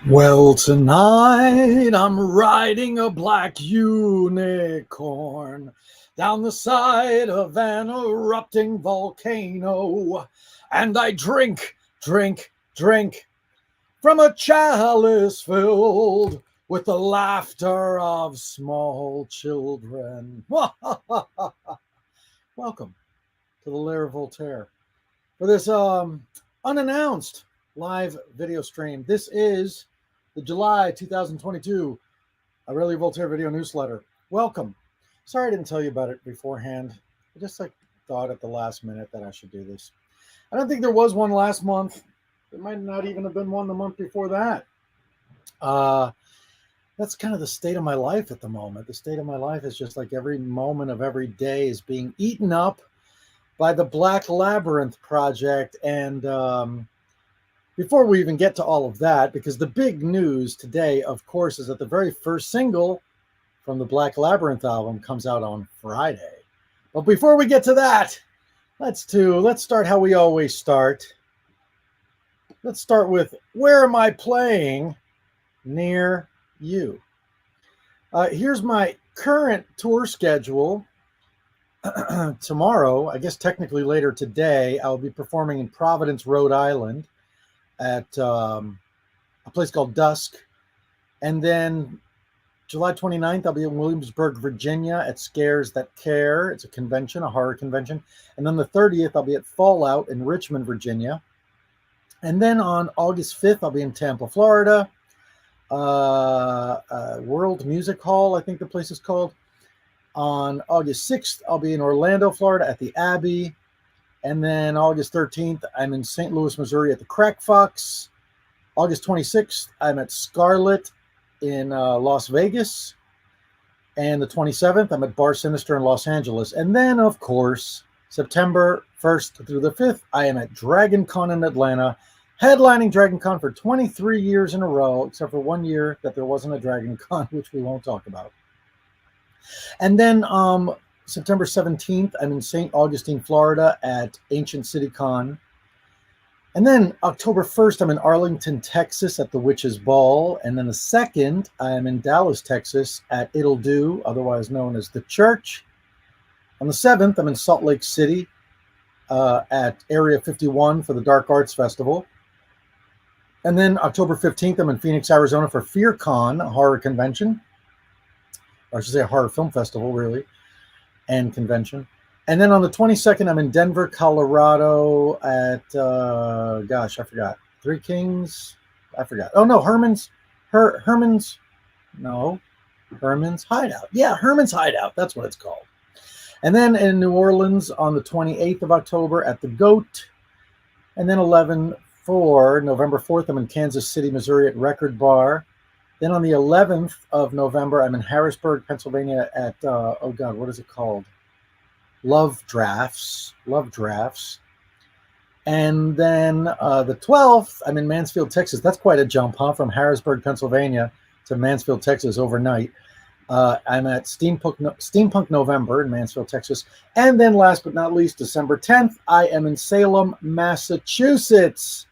Well, tonight I'm riding a black unicorn down the side of an erupting volcano, and I drink, drink from a chalice filled with the laughter of small children. Welcome to the Lair of Voltaire for this unannounced live video stream. This is the July 2022 Aurelio Voltaire video newsletter. Welcome. Sorry I didn't tell you about it beforehand. I just thought at the last minute that I should do this. I don't think there was one last month. There might not even have been one the month before that. That's kind of the state of my life at the moment. The state of my life is just like every moment of every day is being eaten up by the Black Labyrinth project. And before we even get to all of that, because the big news today, of course, is that the very first single from the Black Labyrinth album comes out on Friday. But before we get to that, let's start how we always start. Let's start with, where am I playing near you? Here's my current tour schedule. Tomorrow, I guess technically later today, I'll be performing in Providence, Rhode Island at a place called Dusk. And then July 29th, I'll be in Williamsburg, Virginia at Scares That Care. It's a convention, a horror convention. And then the 30th, I'll be at Fallout in Richmond, Virginia. And then on August 5th, I'll be in Tampa, Florida. World Music Hall, I think the place is called. On August 6th, I'll be in Orlando, Florida at the Abbey. And then August 13th, I'm in St. Louis, Missouri at the Crack Fox. August 26th, I'm at Scarlet in Las Vegas. And the 27th, I'm at Bar Sinister in Los Angeles. And then, of course, September 1st through the 5th, I am at Dragon Con in Atlanta, headlining Dragon Con for 23 years in a row, except for 1 year that there wasn't a Dragon Con, which we won't talk about. And then September 17th, I'm in St. Augustine, Florida at Ancient City Con. And then October 1st, I'm in Arlington, Texas at the Witches Ball. And then the 2nd, I'm in Dallas, Texas at It'll Do, otherwise known as The Church. On the 7th, I'm in Salt Lake City at Area 51 for the Dark Arts Festival. And then October 15th, I'm in Phoenix, Arizona for FearCon, a horror convention. Or I should say a horror film festival, really, and convention. And then on the 22nd, I'm in Denver, Colorado at, I forgot. Three Kings? I forgot. Oh, no, Herman's Hideout. Yeah, Herman's Hideout. That's what it's called. And then in New Orleans on the 28th of October at the Goat. And then November 4th, I'm in Kansas City, Missouri at Record Bar. Then on the 11th of November, I'm in Harrisburg, Pennsylvania at, what is it called? Love Drafts. And then the 12th, I'm in Mansfield, Texas. That's quite a jump, huh? From Harrisburg, Pennsylvania to Mansfield, Texas overnight. I'm at Steampunk November in Mansfield, Texas. And then last but not least, December 10th, I am in Salem, Massachusetts.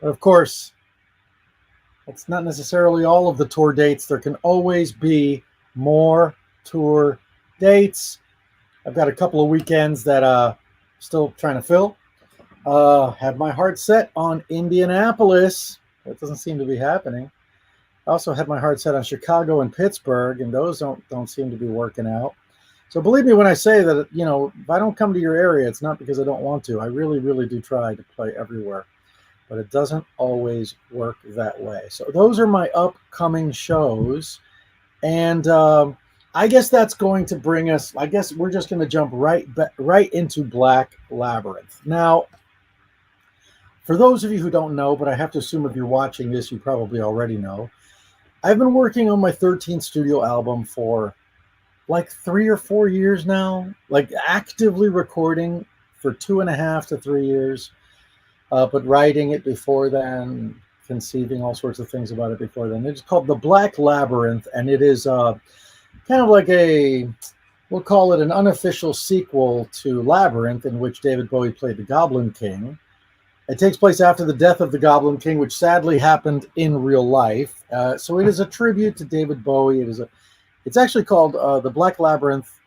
But of course, it's not necessarily all of the tour dates. There can always be more tour dates. I've got a couple of weekends that still trying to fill. Had my heart set on Indianapolis. That doesn't seem to be happening. I also had my heart set on Chicago and Pittsburgh, and those don't seem to be working out. So believe me when I say that, if I don't come to your area, it's not because I don't want to. I really, really do try to play everywhere. But it doesn't always work that way. So those are my upcoming shows. And I guess that's going to bring us, I guess we're just going to jump right into Black Labyrinth. Now, for those of you who don't know, but I have to assume if you're watching this, you probably already know, I've been working on my 13th studio album for like 3 or 4 years now, like actively recording for 2.5 to 3 years. But writing it before then, conceiving all sorts of things about it before then. It's called The Black Labyrinth, and it is kind of like we'll call it an unofficial sequel to Labyrinth, in which David Bowie played the Goblin King. It takes place after the death of the Goblin King, which sadly happened in real life. So it is a tribute to David Bowie. It's actually called the Black Labyrinth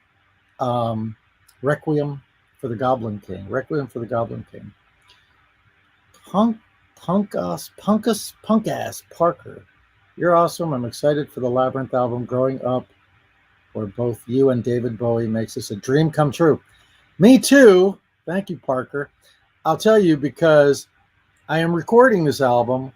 Requiem for the Goblin King. Requiem for the Goblin King. Punk ass Parker. You're awesome. I'm excited for the Labyrinth album. Growing up, where both you and David Bowie makes this a dream come true. Me too. Thank you, Parker. I'll tell you, because I am recording this album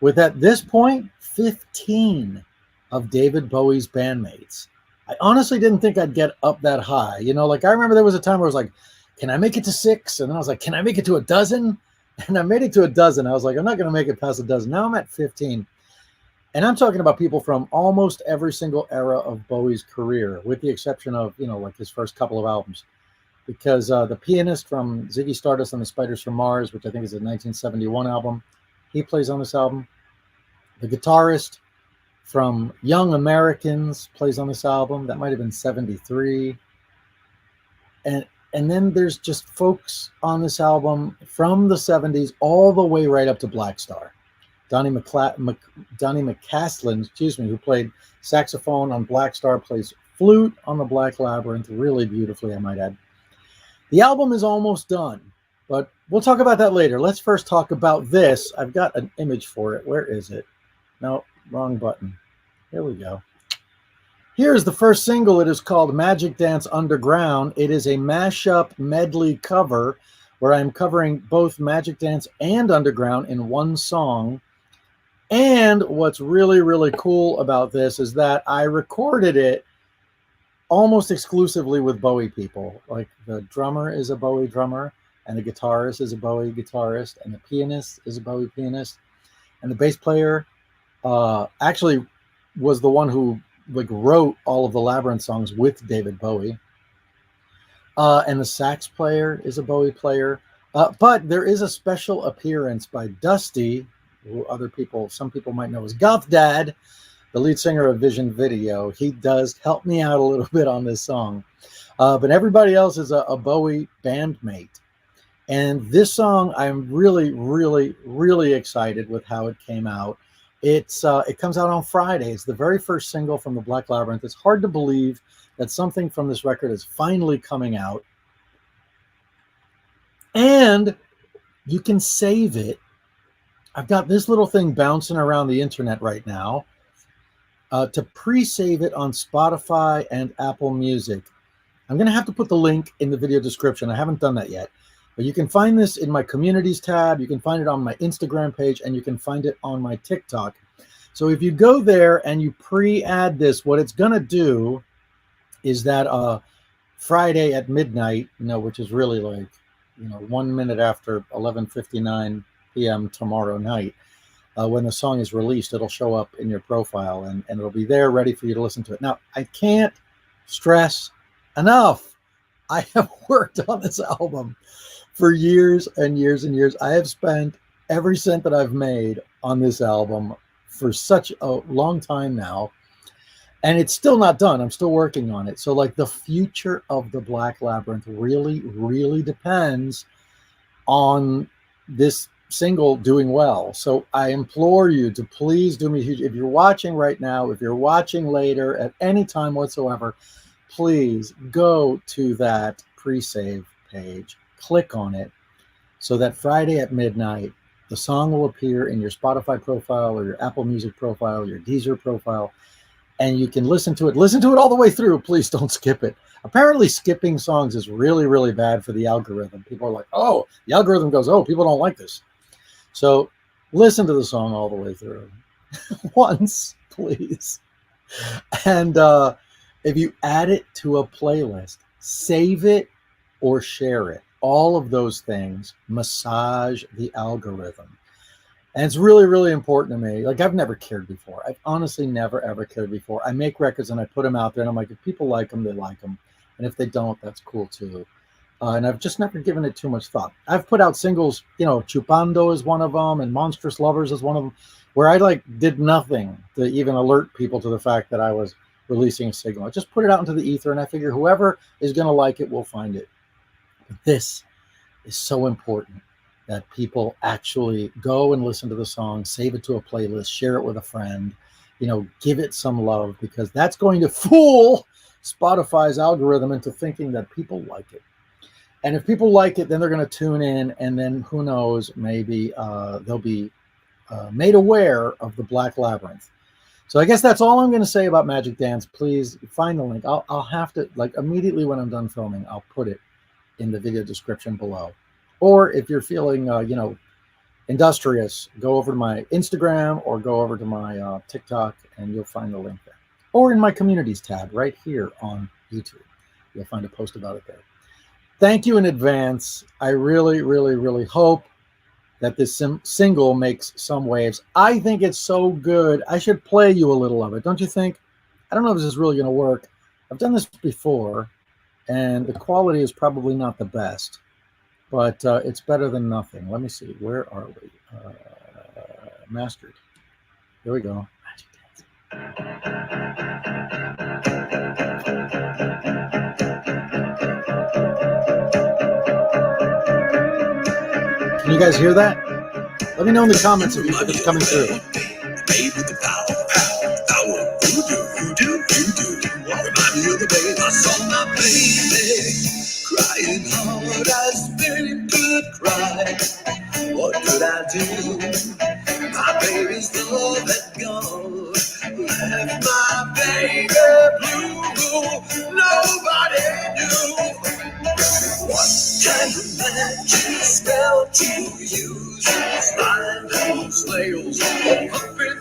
with, at this point, 15 of David Bowie's bandmates. I honestly didn't think I'd get up that high. You know, like I remember there was a time where I was like, can I make it to 6? And then I was like, can I make it to 12? And I made it to 12. I was like, I'm not going to make it past 12. Now I'm at 15. And I'm talking about people from almost every single era of Bowie's career, with the exception of, you know, like his first couple of albums. Because the pianist from Ziggy Stardust and the Spiders from Mars, which I think is a 1971 album, he plays on this album. The guitarist from Young Americans plays on this album. That might have been 73. And then there's just folks on this album from the 70s all the way right up to Black Star. Donnie McCaslin, who played saxophone on Black Star, plays flute on the Black Labyrinth really beautifully, I might add. The album is almost done, but we'll talk about that later. Let's first talk about this. I've got an image for it. Where is it? No, wrong button. Here we go. Here's the first single. It is called Magic Dance Underground. It is a mashup medley cover where I'm covering both Magic Dance and Underground in one song. And what's really, really cool about this is that I recorded it almost exclusively with Bowie people. Like the drummer is a Bowie drummer, and the guitarist is a Bowie guitarist, and the pianist is a Bowie pianist, and the bass player actually was the one who like wrote all of the Labyrinth songs with David Bowie, and the sax player is a Bowie player. But there is a special appearance by Dusty, who some people might know as Goth Dad, the lead singer of Vision Video. He does help me out a little bit on this song. But everybody else is a Bowie bandmate. And this song, I'm really, really, really excited with how it came out. It comes out on Friday. It's the very first single from the Black Labyrinth. It's hard to believe that something from this record is finally coming out. And you can save it. I've got this little thing bouncing around the internet right now. To pre-save it on Spotify and Apple Music. I'm going to have to put the link in the video description. I haven't done that yet. But you can find this in my communities tab. You can find it on my Instagram page, and you can find it on my TikTok. So if you go there and you pre-add this, what it's going to do is that Friday at midnight, which is really like, 1 minute after 11:59 p.m. tomorrow night, when the song is released, it'll show up in your profile, and it'll be there ready for you to listen to it. Now, I can't stress enough, I have worked on this album for years and years and years. I have spent every cent that I've made on this album for such a long time now, and it's still not done. I'm still working on it. So like the future of the Black Labyrinth really, really depends on this single doing well. So I implore you to please do me a huge, if you're watching right now, if you're watching later, at any time whatsoever, please go to that pre-save page, click on it, so that Friday at midnight, the song will appear in your Spotify profile or your Apple Music profile, your Deezer profile, and you can listen to it all the way through. Please don't skip it. Apparently skipping songs is really, really bad for the algorithm. People are like, oh, the algorithm goes, oh, people don't like this. So listen to the song all the way through once, please. And if you add it to a playlist, save it or share it. All of those things massage the algorithm. And it's really, really important to me. Like, I've never cared before. I've honestly never, ever cared before. I make records and I put them out there, and I'm like, if people like them, they like them. And if they don't, that's cool too. And I've just never given it too much thought. I've put out singles, Chupando is one of them, and Monstrous Lovers is one of them, where I did nothing to even alert people to the fact that I was releasing a single. I just put it out into the ether, and I figure whoever is going to like it will find it. But this is so important. that people actually go and listen to the song, save it to a playlist, share it with a friend, give it some love, because that's going to fool Spotify's algorithm into thinking that people like it. And if people like it, then they're going to tune in, and then who knows, maybe they'll be made aware of the Black Labyrinth. So I guess that's all I'm going to say about Magic Dance. Please find the link. I'll have to, immediately when I'm done filming, I'll put it in the video description below. Or if you're feeling, industrious, go over to my Instagram or go over to my TikTok, and you'll find the link there. Or in my communities tab right here on YouTube. You'll find a post about it there. Thank you in advance. I really, really, really hope that this single makes some waves. I think it's so good. I should play you a little of it, don't you think? I don't know if this is really going to work. I've done this before, and the quality is probably not the best, but it's better than nothing. Let me see. Where are we? Mastered. Here we go. Magic Dance. Can you guys hear that? Let me know in the comments if it's coming through. Baby, the power, voodoo. Remind me of the day I saw my baby crying hard. I spent good cry. What could I do? My baby's love had gone, left my baby blue. Nobody knew what kind of magic spell to use. Slide on snails, puppet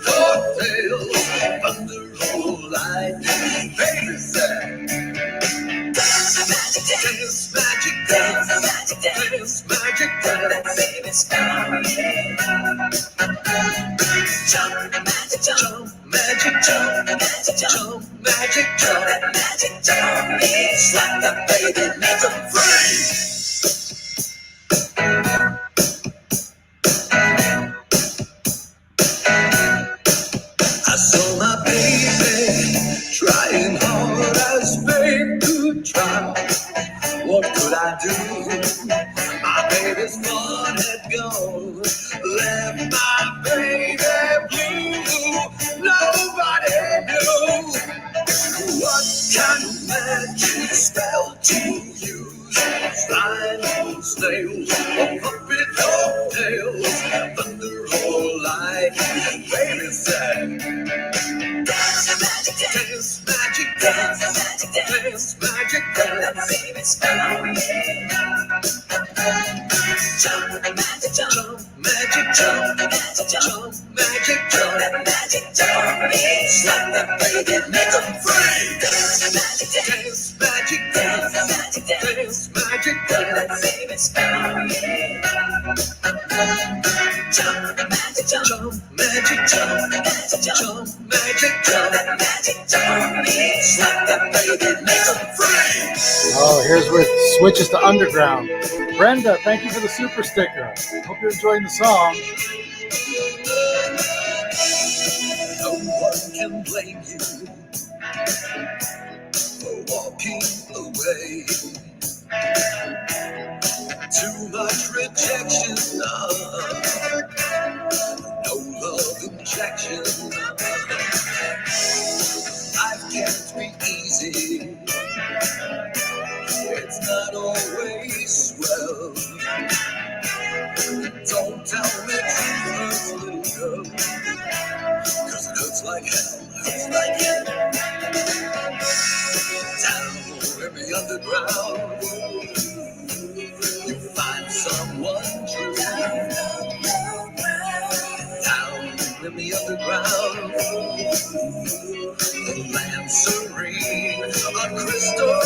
tails, thunder roll lightning. Baby said, dance, magic dance, dance, magic dance. Baby's coming. Jump, magic jump, magic jump, magic jump, magic jump, magic jump. Slap that baby, make 'em free. I saw my baby trying hard as babe could try. What could I do? My baby's fun had gone, left my baby blue. Nobody knew what kind of magic spell to use. Slide on snails, puppet tails, thunder or lightning. Baby said, dance, magic dance, magic dance, dance, magic dance. Baby's coming. Jump, magic jump, magic jump, magic jump, magic jump, magic jump. Slap that baby, make 'em free. Dance, magic dance, magic dance, magic dance, magic dance. Baby's coming. Jump, magic jump, magic jump, magic jump, magic jump, magic jump. Slap that baby, make 'em free. Oh, here's where it switches to underground. Brenda, thank you for the super sticker. Hope you're enjoying the song. No one can blame you for walking away. Too much rejection, no love injection. Life can't be easy. It's not always swell. Don't tell me truth hurts, little girl, 'cause it hurts like hell, hurts like hell. Down in the underground, you find someone true. Down in the underground, the land serene, a crystal.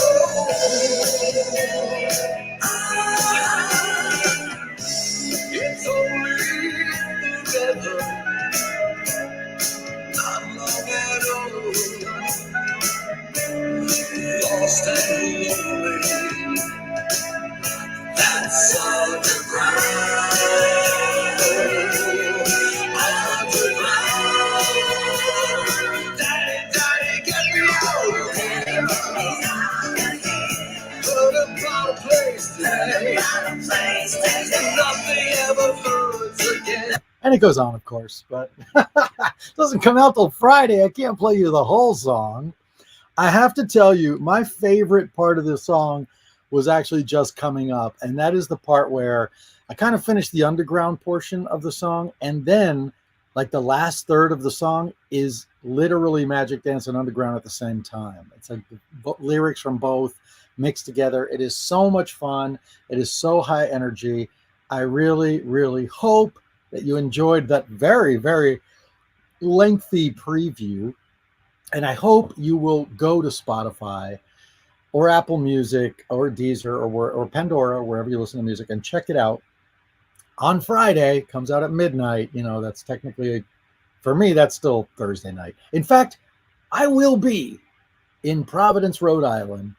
It's only together, not long at all. Lost and lonely, that's underground. Underground. Daddy, get me out of here. Put a better place today. Nothing ever And it goes on, of course, but it doesn't come out till Friday. I can't play you the whole song. I have to tell you, my favorite part of the song was actually just coming up, and that is the part where I kind of finished the underground portion of the song, and then like the last third of the song is literally Magic Dance and Underground at the same time. It's like the lyrics from both mixed together. It is so much fun. It is so high energy. I really, really hope that you enjoyed that very, very lengthy preview. And I hope you will go to Spotify or Apple Music or Deezer or Pandora, wherever you listen to music, and check it out. On Friday, comes out at midnight. You know, that's technically, for me, that's still Thursday night. In fact, I will be in Providence, Rhode Island,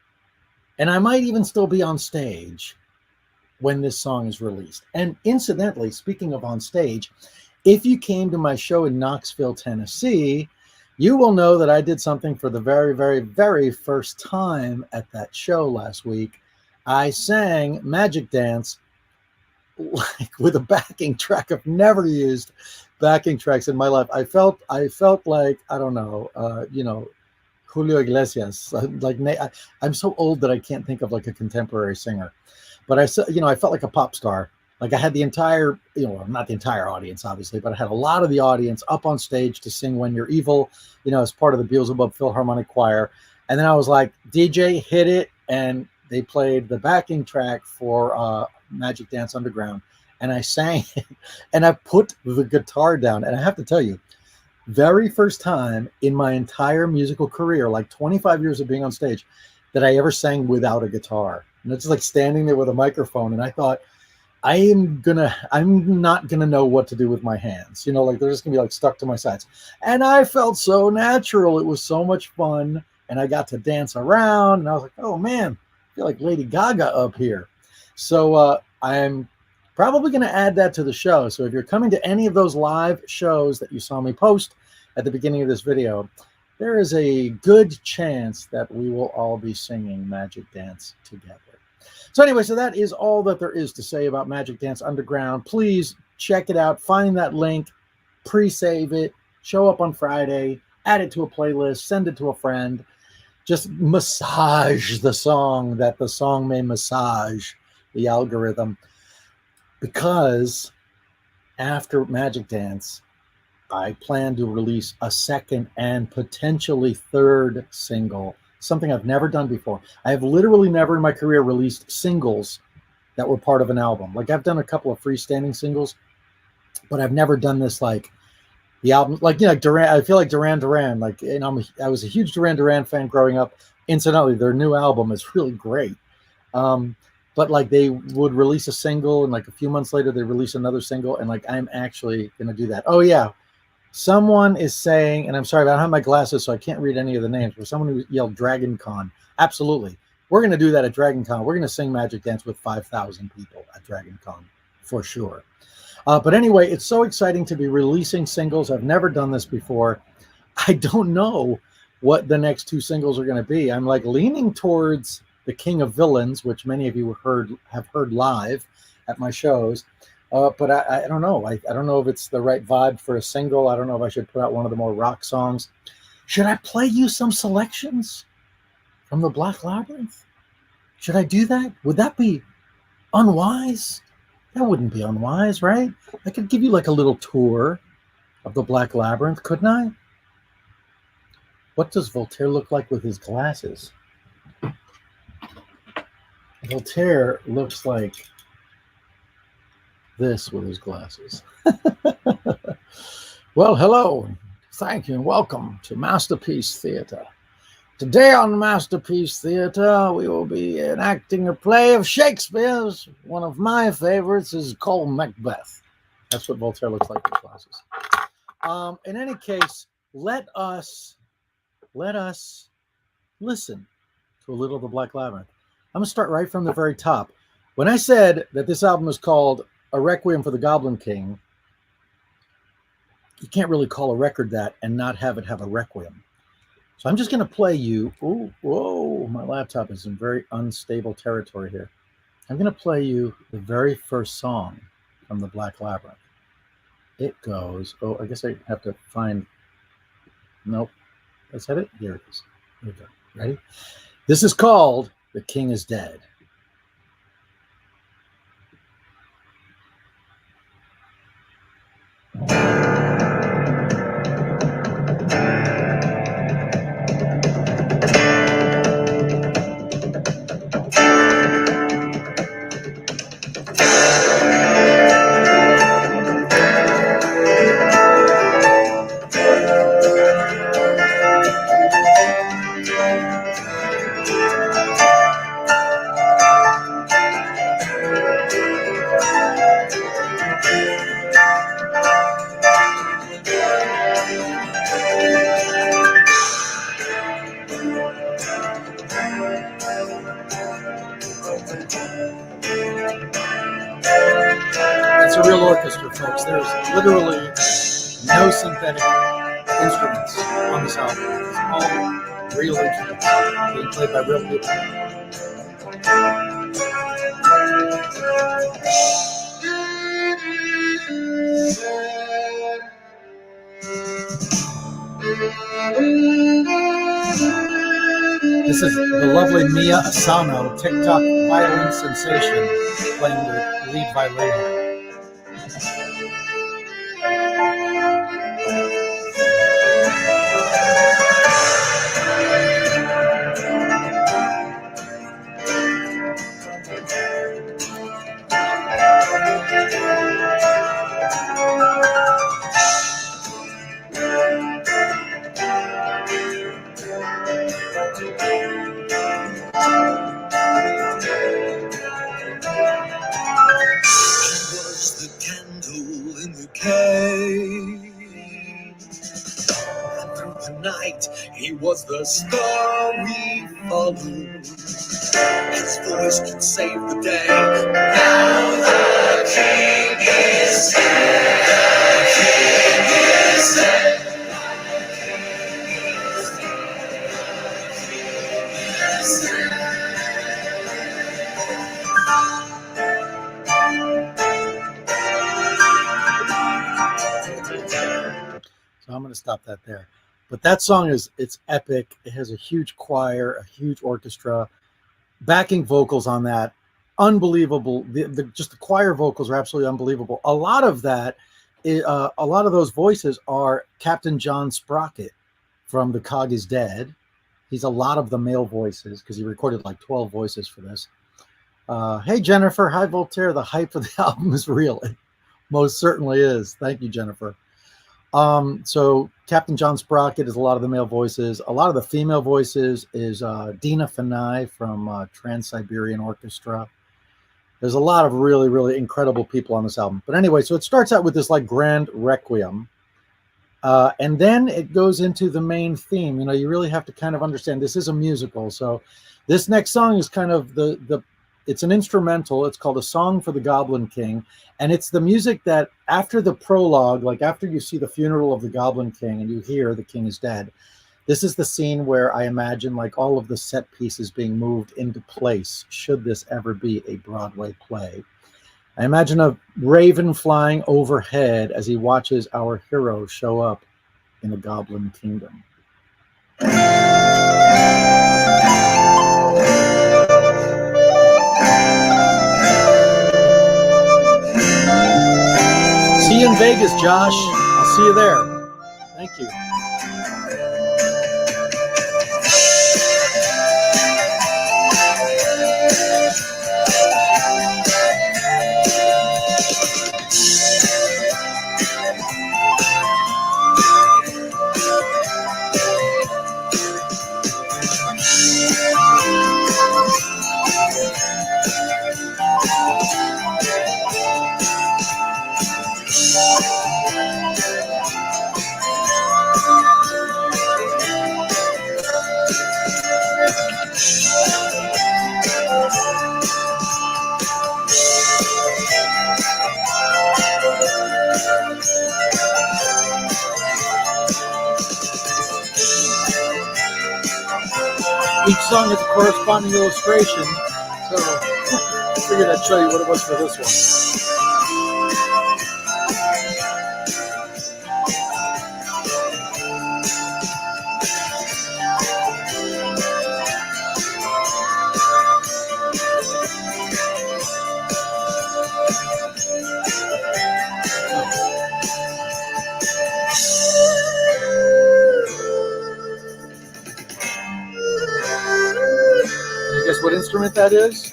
and I might even still be on stage when this song is released. And incidentally, speaking of on stage, if you came to my show in Knoxville, Tennessee, you will know that I did something for the very, very, very first time at that show last week. I sang Magic Dance like with a backing track. I've never used backing tracks in my life. I felt like, I don't know, Julio Iglesias. I'm so old that I can't think of like a contemporary singer, but I felt like a pop star. Like I had the entire, not the entire audience, obviously, but I had a lot of the audience up on stage to sing When You're Evil, as part of the Beelzebub Philharmonic Choir. And then I was like, DJ, hit it. And they played the backing track for Magic Dance Underground. And I sang it, and I put the guitar down. And I have to tell you, very first time in my entire musical career, like 25 years of being on stage, that I ever sang without a guitar. And it's like standing there with a microphone. And I thought, I'm not gonna know what to do with my hands. Like they're just gonna be like stuck to my sides. And I felt so natural. It was so much fun. And I got to dance around, and I was like, oh man, I feel like Lady Gaga up here. So I'm probably gonna add that to the show. So if you're coming to any of those live shows that you saw me post at the beginning of this video, there is a good chance that we will all be singing Magic Dance together. So anyway, so that is all that there is to say about Magic Dance Underground. Please check it out. Find that link, pre-save it, show up on Friday, add it to a playlist, send it to a friend. Just massage the song that the song may massage the algorithm. Because after Magic Dance, I plan to release a second and potentially third single, something I've never done before. I have literally never in my career released singles that were part of an album. Like I've done a couple of freestanding singles, but I've never done this like the album, like Duran. I feel like Duran Duran. Like, I was a huge Duran Duran fan growing up. Incidentally, their new album is really great. But like they would release a single, and like a few months later they release another single, and like I'm actually gonna do that. Oh yeah. Someone is saying, and I'm sorry, I don't have my glasses, so I can't read any of the names, but someone who yelled Dragon Con. Absolutely. We're going to do that at Dragon Con. We're going to sing Magic Dance with 5,000 people at Dragon Con, for sure. But anyway, it's so exciting to be releasing singles. I've never done this before. I don't know what the next two singles are going to be. I'm like leaning towards The King of Villains, which many of you have heard live at my shows. But I don't know. I don't know if it's the right vibe for a single. I don't know if I should put out one of the more rock songs. Should I play you some selections from the Black Labyrinth? Should I do that? Would that be unwise? That wouldn't be unwise, right? I could give you like a little tour of the Black Labyrinth, couldn't I? What does Voltaire look like with his glasses? Voltaire looks like this with his glasses. Well, hello, thank you, and welcome to Masterpiece Theater. Today on Masterpiece Theater, we will be enacting a play of Shakespeare's. One of my favorites is called Macbeth. That's what Voltaire looks like with glasses. In any case, let us listen to a little of the Black Labyrinth. I'm going to start right from the very top. When I said that this album is called A Requiem for the Goblin King, you can't really call a record that and not have it have a requiem. So I'm just going to play you. Oh, whoa, my laptop is in very unstable territory here. I'm going to play you the very first song from the Black Labyrinth. it goes. Oh, I guess I have to find. Nope. Is that it? Here it is. Here we go. Ready? This is called "The King is Dead." It's a real orchestra, folks. There's literally no synthetic instruments on this album. It's all real instruments being played by real people. This is the lovely Mia Asano, TikTok violin sensation, playing the lead violin. He was the star we followed. His voice could save the day. Now the king is dead. The king is dead. So I'm going to stop that there. But that song it's epic. It has a huge choir, a huge orchestra, backing vocals on that, unbelievable. Just the choir vocals are absolutely unbelievable. A lot of that, a lot of those voices are Captain John Sprocket from The Cog is Dead. He's a lot of the male voices because he recorded like 12 voices for this. Hey, Jennifer. Hi, Voltaire. The hype of the album is real. It most certainly is. Thank you, Jennifer. So Captain John Sprocket is a lot of the male voices. A lot of the female voices is Dina Fanai from Trans-Siberian Orchestra. There's a lot of really, really incredible people on this album. But anyway, so it starts out with this like grand requiem. And then it goes into the main theme. You know, you really have to kind of understand this is a musical. So this next song is kind of it's an instrumental. It's called A Song for the Goblin King. And it's the music that after the prologue, like after you see the funeral of the Goblin King and you hear the king is dead, this is the scene where I imagine like all of the set pieces being moved into place should this ever be a Broadway play. I imagine a raven flying overhead as he watches our hero show up in the Goblin Kingdom. See you in Vegas, Josh. I'll see you there. Thank you. Each song has a corresponding illustration, so I figured I'd show you what it was for this one. instrument that is?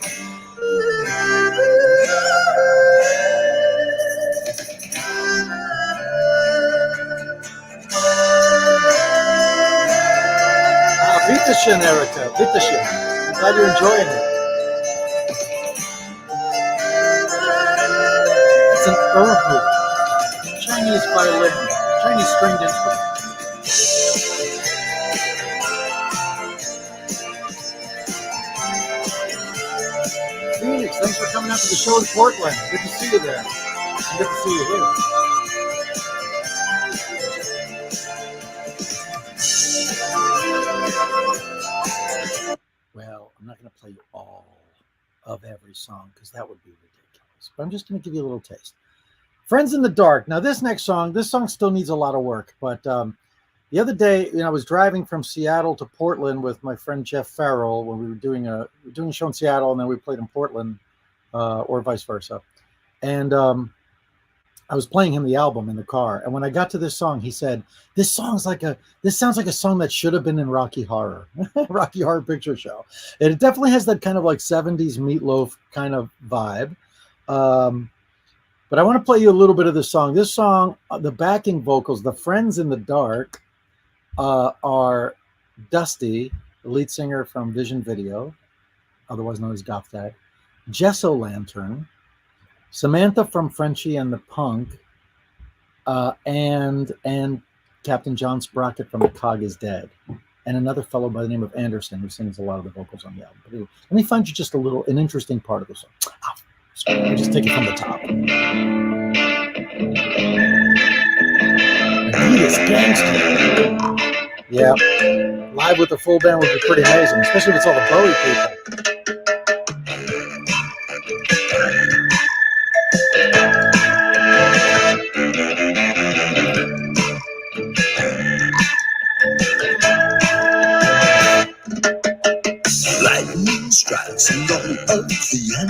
Bitteschön, Erica. Bitteschön. I'm glad you're enjoying it. It's an erhu, Chinese violin, Chinese stringed instrument. Phoenix, thanks for coming out to the show in Portland. Good to see you there. And good to see you here. Well, I'm not going to play you all of every song because that would be ridiculous. But I'm just going to give you a little taste. Friends in the Dark. Now, this song still needs a lot of work. But the other day, I was driving from Seattle to Portland with my friend Jeff Farrell when we were doing a show in Seattle, and then we played in Portland, or vice versa. And I was playing him the album in the car, and when I got to this song, he said, this sounds like a song that should have been in Rocky Horror, Rocky Horror Picture Show. And it definitely has that kind of like 70s Meatloaf kind of vibe. But I want to play you a little bit of this song. This song, the backing vocals, the Friends in the Dark, are Dusty, the lead singer from Vision Video, otherwise known as Goth Dad, Gesso Lantern, Samantha from Frenchie and the Punk, and Captain John Sprocket from The Cog is Dead, and another fellow by the name of Anderson who sings a lot of the vocals on the album. But anyway, let me find you just an interesting part of the song. I'll just take it from the top. Adidas Gangster. Yeah, live with the full band would be pretty amazing, especially if it's all the Bowie people.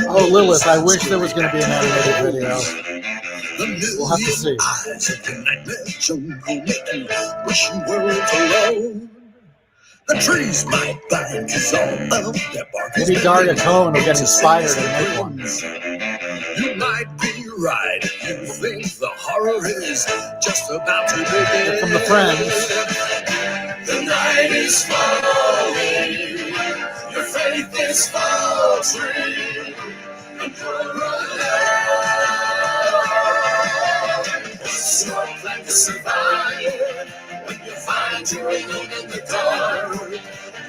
Oh, Lilith, I wish there was going to be an animated video. We'll have to see. The trees might bind you all of their bark. Maybe Daria Cohen will get inspired and make one. You might be right if you think the horror is just about to begin. From the Friends. The night is falling. Your faith is faltering. And you're alone. What's your plan to survive? When you find you're alone in the dark,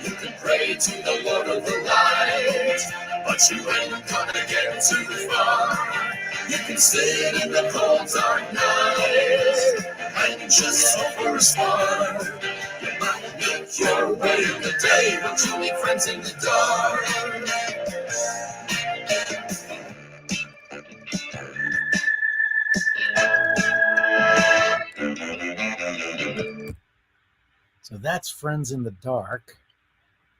you can pray to the Lord of the light, but you ain't gonna get too far. You can sit in the cold dark night and just hope for a spark. You might make your way in the day, but you'll need friends in the dark. So that's Friends in the Dark.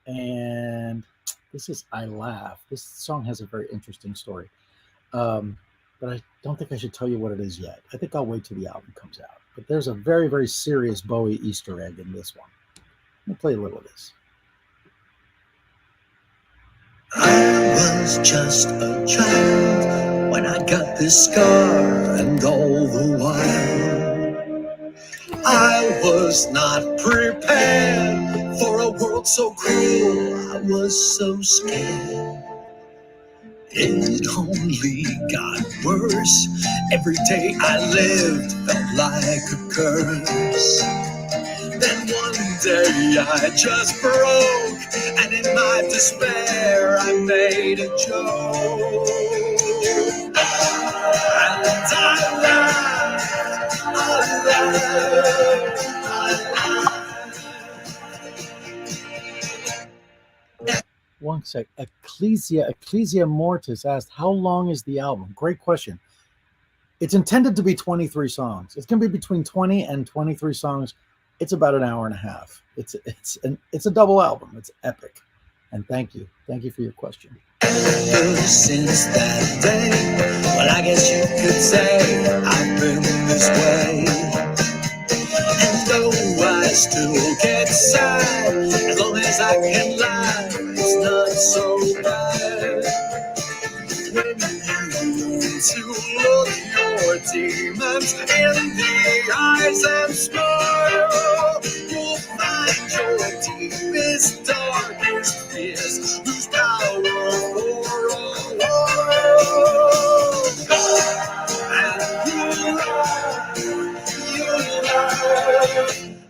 And this is I Laugh. This song has a very interesting story. But I don't think I should tell you what it is yet. I think I'll wait till the album comes out. But there's a very, very serious Bowie Easter egg in this one. Let me play a little of this. I was just a child when I got this scar, and all the while I was not prepared for a world so cruel. I was so scared. It only got worse. Every day I lived felt like a curse. Then one day I just broke, and in my despair I made a joke. And I laughed, I laughed, I laughed. One sec. Ecclesia Mortis asked, how long is the album? Great question. It's intended to be 23 songs. It's going to be between 20 and 23 songs. It's about an hour and a half. It's a double album. It's epic. And thank you for your question. Ever since that day, well, I guess you could say I've been this way. And though I still get sad, as long as I can laugh, it's not so bad. the demons in the eyes and smile. You'll find your deepest, darkest fears lose power for a while. And you laugh.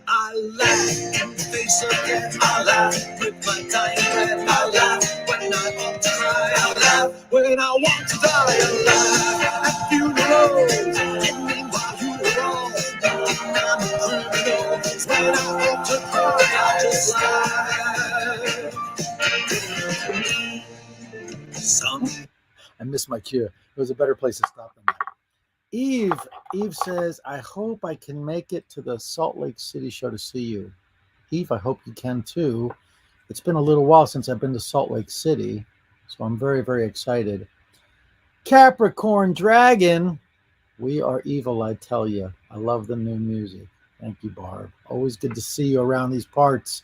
I laugh and face again. I laugh with my dying breath. I laugh when I want to cry. I laugh when I want to die. I laugh at funerals. And meanwhile you were all thinking I'm a criminal. When I want to cry, I just laugh. I missed my cue. It was a better place to stop than that. Eve says, I hope I can make it to the Salt Lake City show to see you. Eve, I hope you can too. It's been a little while since I've been to Salt Lake City, so I'm very, very excited. Capricorn Dragon, we are evil, I tell you. I love the new music. Thank you, Barb. Always good to see you around these parts.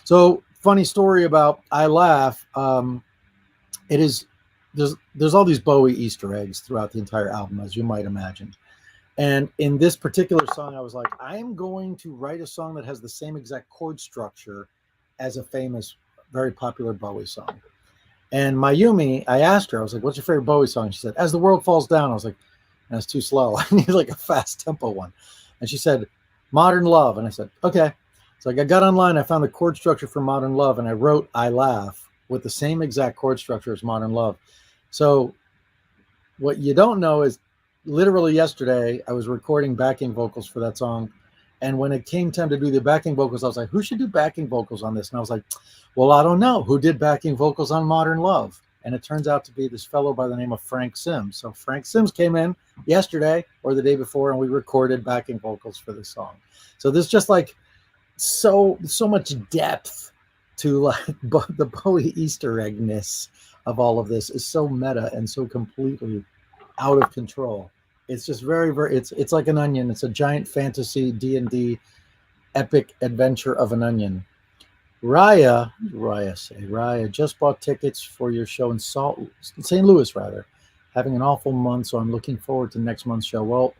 So, funny story about I Laugh. There's all these Bowie Easter eggs throughout the entire album, as you might imagine. And in this particular song, I was like, I am going to write a song that has the same exact chord structure as a famous, very popular Bowie song. And Mayumi, I asked her, I was like, what's your favorite Bowie song? She said, As the World Falls Down. I was like, that's too slow. I need like a fast tempo one. And she said, Modern Love. And I said, okay. So I got online, I found the chord structure for Modern Love, and I wrote I Laugh with the same exact chord structure as Modern Love. So what you don't know is literally yesterday I was recording backing vocals for that song. And when it came time to do the backing vocals, I was like, who should do backing vocals on this? And I was like, well, I don't know. Who did backing vocals on Modern Love? And it turns out to be this fellow by the name of Frank Sims. So Frank Sims came in yesterday or the day before, and we recorded backing vocals for this song. So there's just like so much depth to like the Bowie Easter eggness of all of this is so meta and so completely out of control. It's just very, very, it's like an onion. It's a giant fantasy D&D epic adventure of an onion. Raya just bought tickets for your show in St. Louis, rather. Having an awful month, so I'm looking forward to next month's show. Well,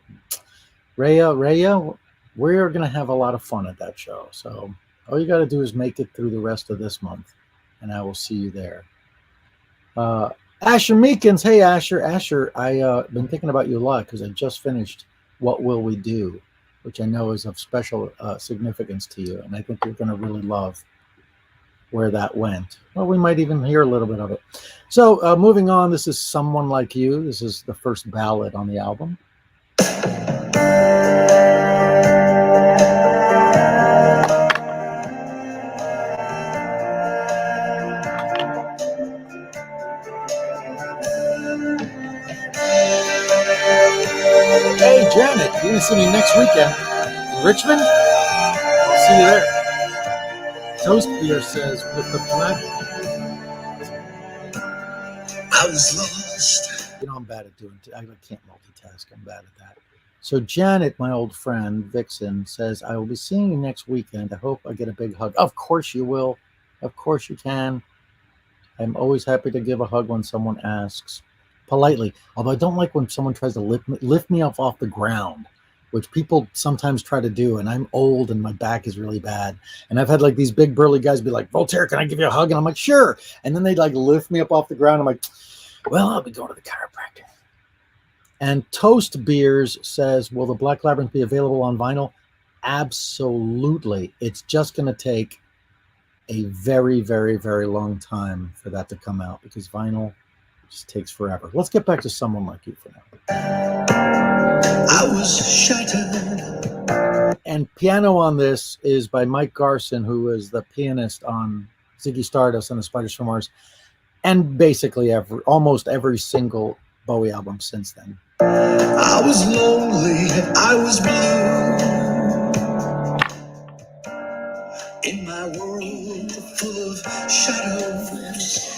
Raya, we're going to have a lot of fun at that show. So all you got to do is make it through the rest of this month, and I will see you there. Asher Meekins, hey Asher, I've been thinking about you a lot because I just finished What Will We Do, which I know is of special significance to you, and I think you're going to really love where that went. Well, we might even hear a little bit of it. So moving on, this is Someone Like You. This is the first ballad on the album. Hey, Janet, you're going to see me next weekend in Richmond? I'll see you there. Toast Beer says, with the black... I was lost. You know, I'm bad at doing... I can't multitask. I'm bad at that. So Janet, my old friend, Vixen, says, I will be seeing you next weekend. I hope I get a big hug. Of course you will. Of course you can. I'm always happy to give a hug when someone asks. Politely, although I don't like when someone tries to lift me up off the ground, which people sometimes try to do, and I'm old and my back is really bad, and I've had like these big burly guys be like, Voltaire, can I give you a hug? And I'm like, sure. And then they like lift me up off the ground. I'm like, well, I'll be going to the chiropractor. And Toast Beers says, will the Black Labyrinth be available on vinyl? Absolutely. It's just going to take a very, very, very long time for that to come out because vinyl just takes forever. Let's get back to Someone Like You for now. I was shattered. And piano on this is by Mike Garson, who is the pianist on Ziggy Stardust and the Spiders from Mars, and basically almost every single Bowie album since then. I was lonely, I was blue. In my world full of shadows,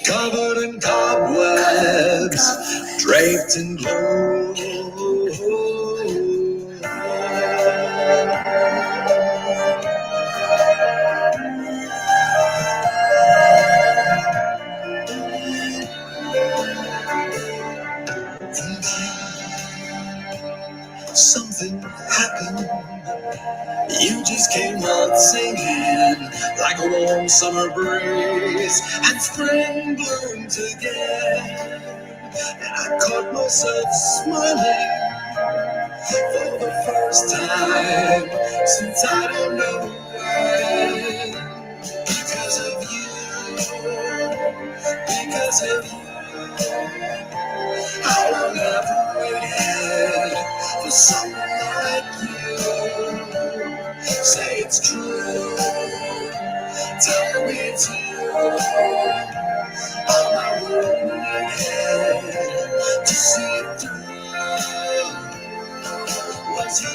covered in cobwebs, draped in blue. something happened. You just came out singing like a warm summer breeze, and spring blooms again. And I caught myself smiling for the first time since I don't know when. Because of you, because of you, how long I've waited for someone like you. Say it's true, tell me it's you. All my world ahead to see it through was you.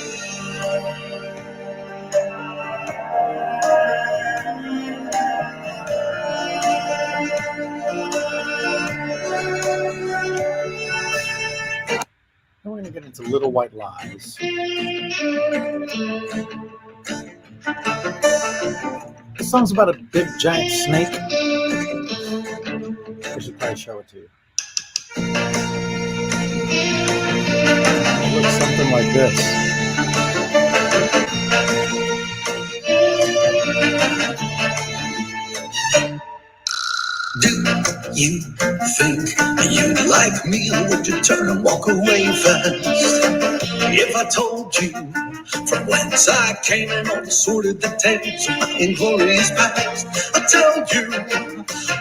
Now we're going to get into Little White Lies. The song's about a big giant snake. I should probably show it to you. It looks something like this. Do you think you'd like me, or would you turn and walk away fast? If I told you from whence I came and all the sordid details of my inglorious past, I'd tell you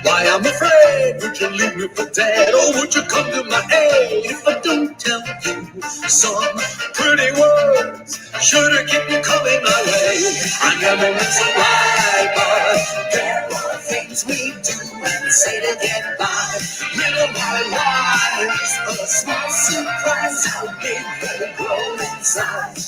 why I'm afraid. Would you leave me for dead, or would you come to my aid? If I don't tell you some pretty words, should I keep you coming my way? I never miss a ride, but there are things we do and say to get by. Little white lies, a small surprise, how big they grow inside.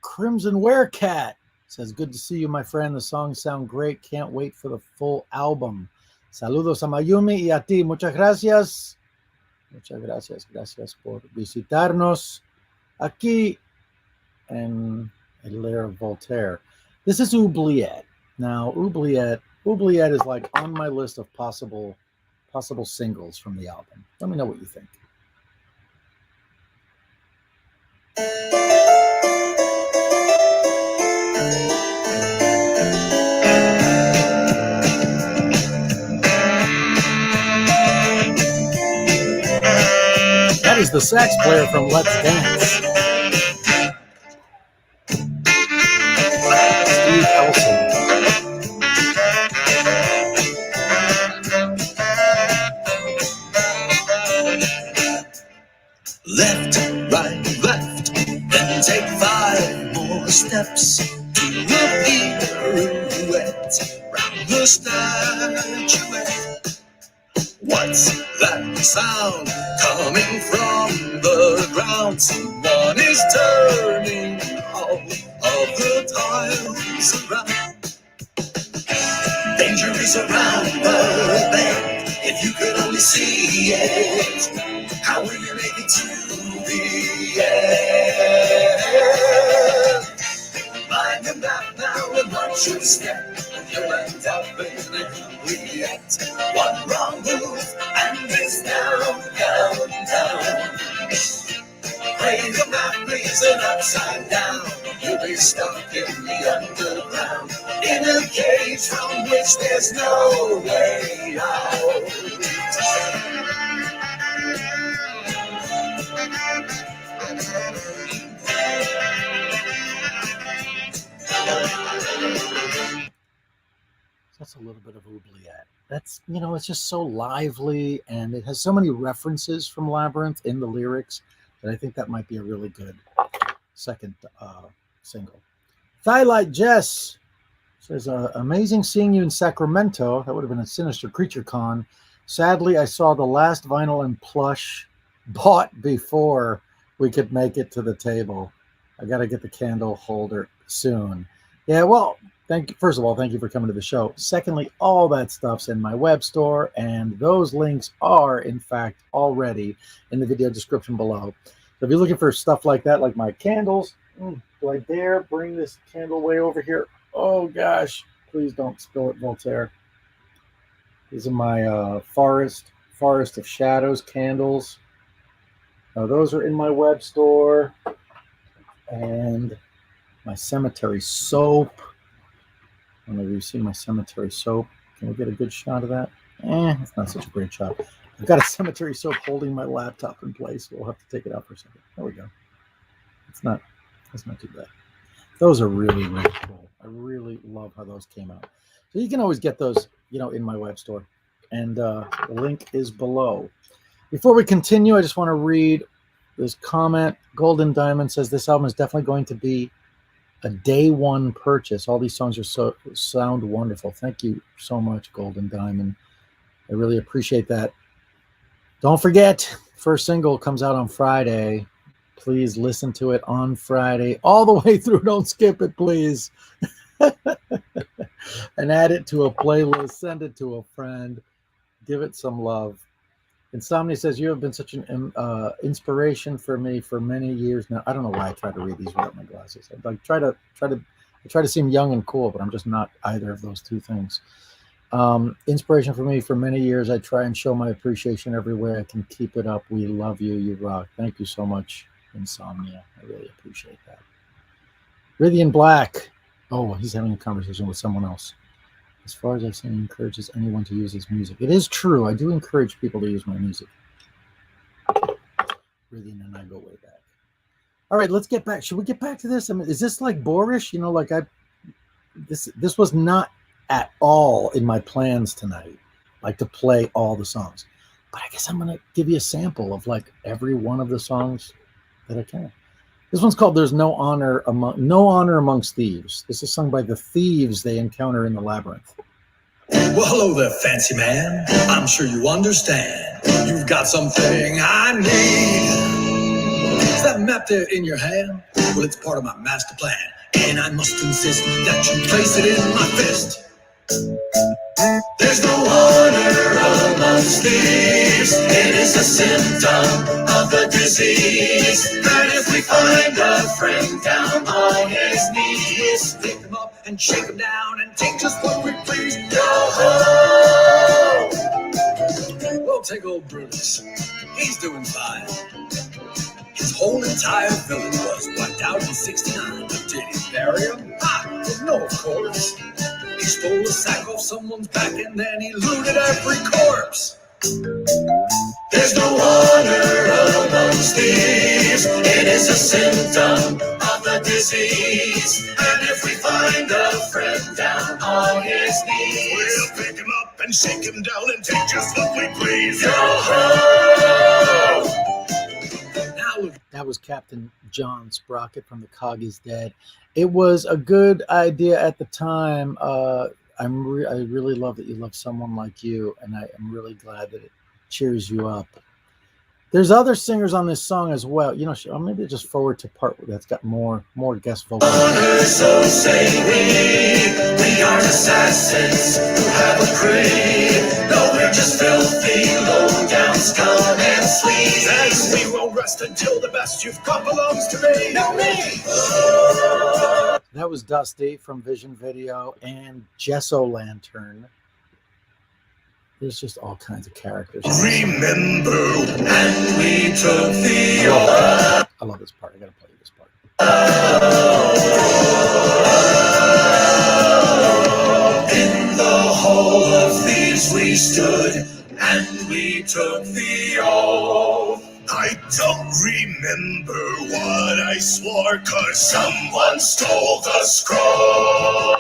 Crimson Werecat says, good to see you, my friend. The songs sound great. Can't wait for the full album. Saludos a Mayumi y a ti. Muchas gracias. Muchas gracias. Gracias por visitarnos aquí en el lair of Voltaire. This is Oubliette. Now, Oubliette is like on my list of possible singles from the album. Let me know what you think. That is the sax player from Let's Dance. Steve Elson. Left, right, left, then take 5 more steps to a pirouette round the statuette. What's that sound coming from the ground? Someone is turning all of the tiles around. Danger is around the bend. If you could only see it, how will you make it to the end? Mind the map now and watch your step. You'll end up in the Oubliette. One wrong move and it's down, down, down. Pray the map reason upside down. You'll be stuck in the underground, in a cage from which there's no way out. That's a little bit of Oubliette. That's, it's just so lively, and it has so many references from Labyrinth in the lyrics that I think that might be a really good second single. Thylight Jess says, amazing seeing you in Sacramento. That would have been a Sinister Creature Con. Sadly, I saw the last vinyl and plush bought before we could make it to the table. I got to get the candle holder soon. Yeah, well, first of all, thank you for coming to the show. Secondly, all that stuff's in my web store, and those links are, in fact, already in the video description below. if you're looking for stuff like that, like my candles, do I dare bring this candle way over here? Oh gosh, please don't spill it, Voltaire. These are my Forest of Shadows candles. Now those are in my web store. And my cemetery soap. I don't know if you've seen my cemetery soap. Can we get a good shot of that? It's not such a great shot. I've got a cemetery soap holding my laptop in place. We'll have to take it out for a second. There we go. It's not too bad. Those are really, really cool. I really love how those came out. So you can always get those, in my web store. And the link is below. Before we continue, I just want to read this comment. Golden Diamond says this album is definitely going to be a day one purchase. All these songs sound wonderful. Thank you so much, Golden Diamond. I really appreciate that. Don't forget, first single comes out on Friday. Please listen to it on Friday all the way through. Don't skip it, please. And add it to a playlist. Send it to a friend. Give it some love. Insomnia says, you have been such an inspiration for me for many years now. I don't know why I try to read these without my glasses. I try to seem young and cool, but I'm just not either of those two things. Inspiration for me for many years. I try and show my appreciation every way I can. Keep it up. We love you. You rock. Thank you so much, Insomnia. I really appreciate that. Rithian Black. Oh, he's having a conversation with someone else. As far as I've seen, he encourages anyone to use his music. It is true. I do encourage people to use my music. Rithian and I go way back. All right, let's get back. Should we get back to this? I mean, is this like boorish? This was not at all in my plans tonight, like to play all the songs. But I guess I'm going to give you a sample of like every one of the songs that I can. This one's called "There's No Honor Amongst Thieves." This is sung by the thieves they encounter in the labyrinth. Well, hello there, fancy man. I'm sure you understand. You've got something I need. Is that map there in your hand? Well, it's part of my master plan, and I must insist that you place it in my fist. There's no honor amongst thieves. It is a symptom of the disease. And if we find a friend down on his knees, pick him up and shake him down and take just what we please. Yo-ho! We'll take old Brutus. He's doing fine. His whole entire village was wiped out in 69. But did he bury him? No, of course. He stole a sack off someone's back and then he looted every corpse. There's no honor amongst thieves. It is a symptom of the disease. And if we find a friend down on his knees, we'll pick him up and shake him down and take just what we please. Yo-ho! That was Captain John Sprocket from The Cog is Dead. It was a good idea at the time. I really love that you love someone like you, and I am really glad that it cheers you up. There's other singers on this song as well. I'll maybe just forward to part that's got more guest vocals. So say we aren't assassins who have a creed. No, we're just filthy, low down scum and sleaze. And we won't rest until the best you've got belongs to me. No, me. That was Dusty from Vision Video and Gesso Lantern. There's just all kinds of characters. Remember, and we took the I love this part. I gotta play this part. In the hall of thieves we stood, and we took the oath. I don't remember what I swore, 'cause someone stole the scroll.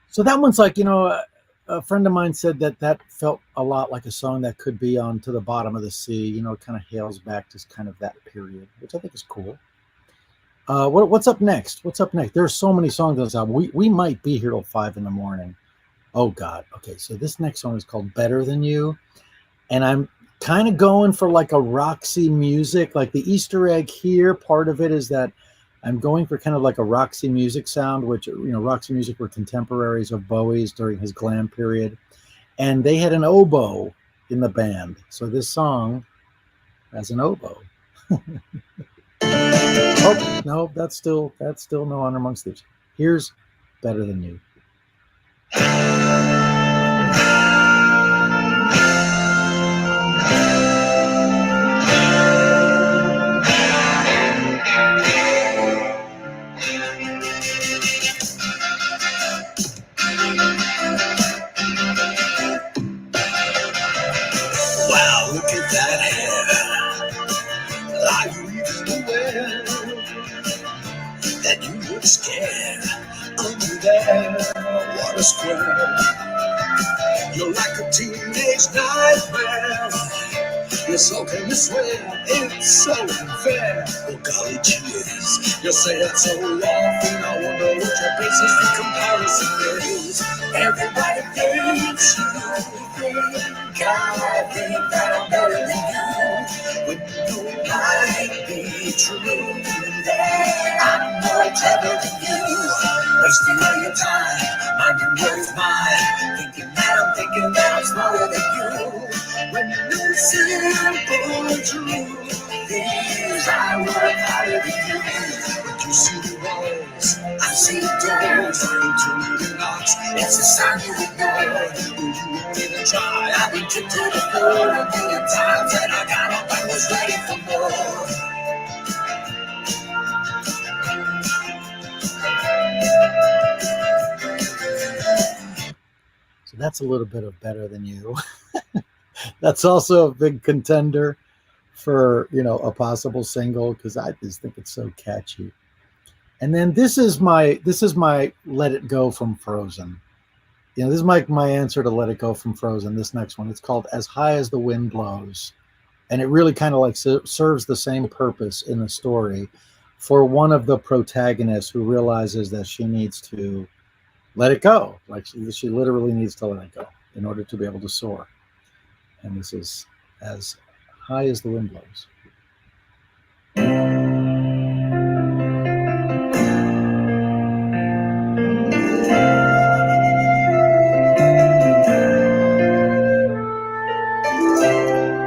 So that one's like, a friend of mine said that felt a lot like a song that could be on To the Bottom of the Sea. It kind of hails back to kind of that period, which I think is cool. What's up next? There are so many songs on this album. We might be here till 5 a.m. Oh, God. Okay, so this next song is called Better Than You. And I'm kind of going for like a Roxy music. Like the Easter egg here, part of it is that I'm going for kind of like a Roxy music sound, which, Roxy Music were contemporaries of Bowie's during his glam period. And they had an oboe in the band. So this song has an oboe. Oh, no, that's still No Honor Amongst Thieves. Here's Better Than You. Wow, look at that hair. Are you even aware that you look scared under there? What a square. You're like a teenage nightmare. You're so can you swear it's so unfair. Well, golly cheers, you say it so often. I wonder what your basis for comparison is. Everybody thinks you think I think that I'm better than you. When you might be true, I'm more clever than you. Wasting all your time, minding what's mine. Thinking that I'm smarter than you. When you simple truth is I work harder than you. When you see the walls, I see the doors. Into the knocks, it's a sign you ignore. When you won't even try, I've been kicked to the floor a million times, and I got up and was ready for more. So that's a little bit of Better Than You. That's also a big contender for, a possible single, because I just think it's so catchy. And then this is my Let It Go from Frozen. This is my answer to Let It Go from Frozen. This next one, it's called As High as the Wind Blows. And it really kind of like serves the same purpose in the story for one of the protagonists who realizes that she needs to let it go. Like she literally needs to let it go in order to be able to soar. And this is As High as the Wind Blows.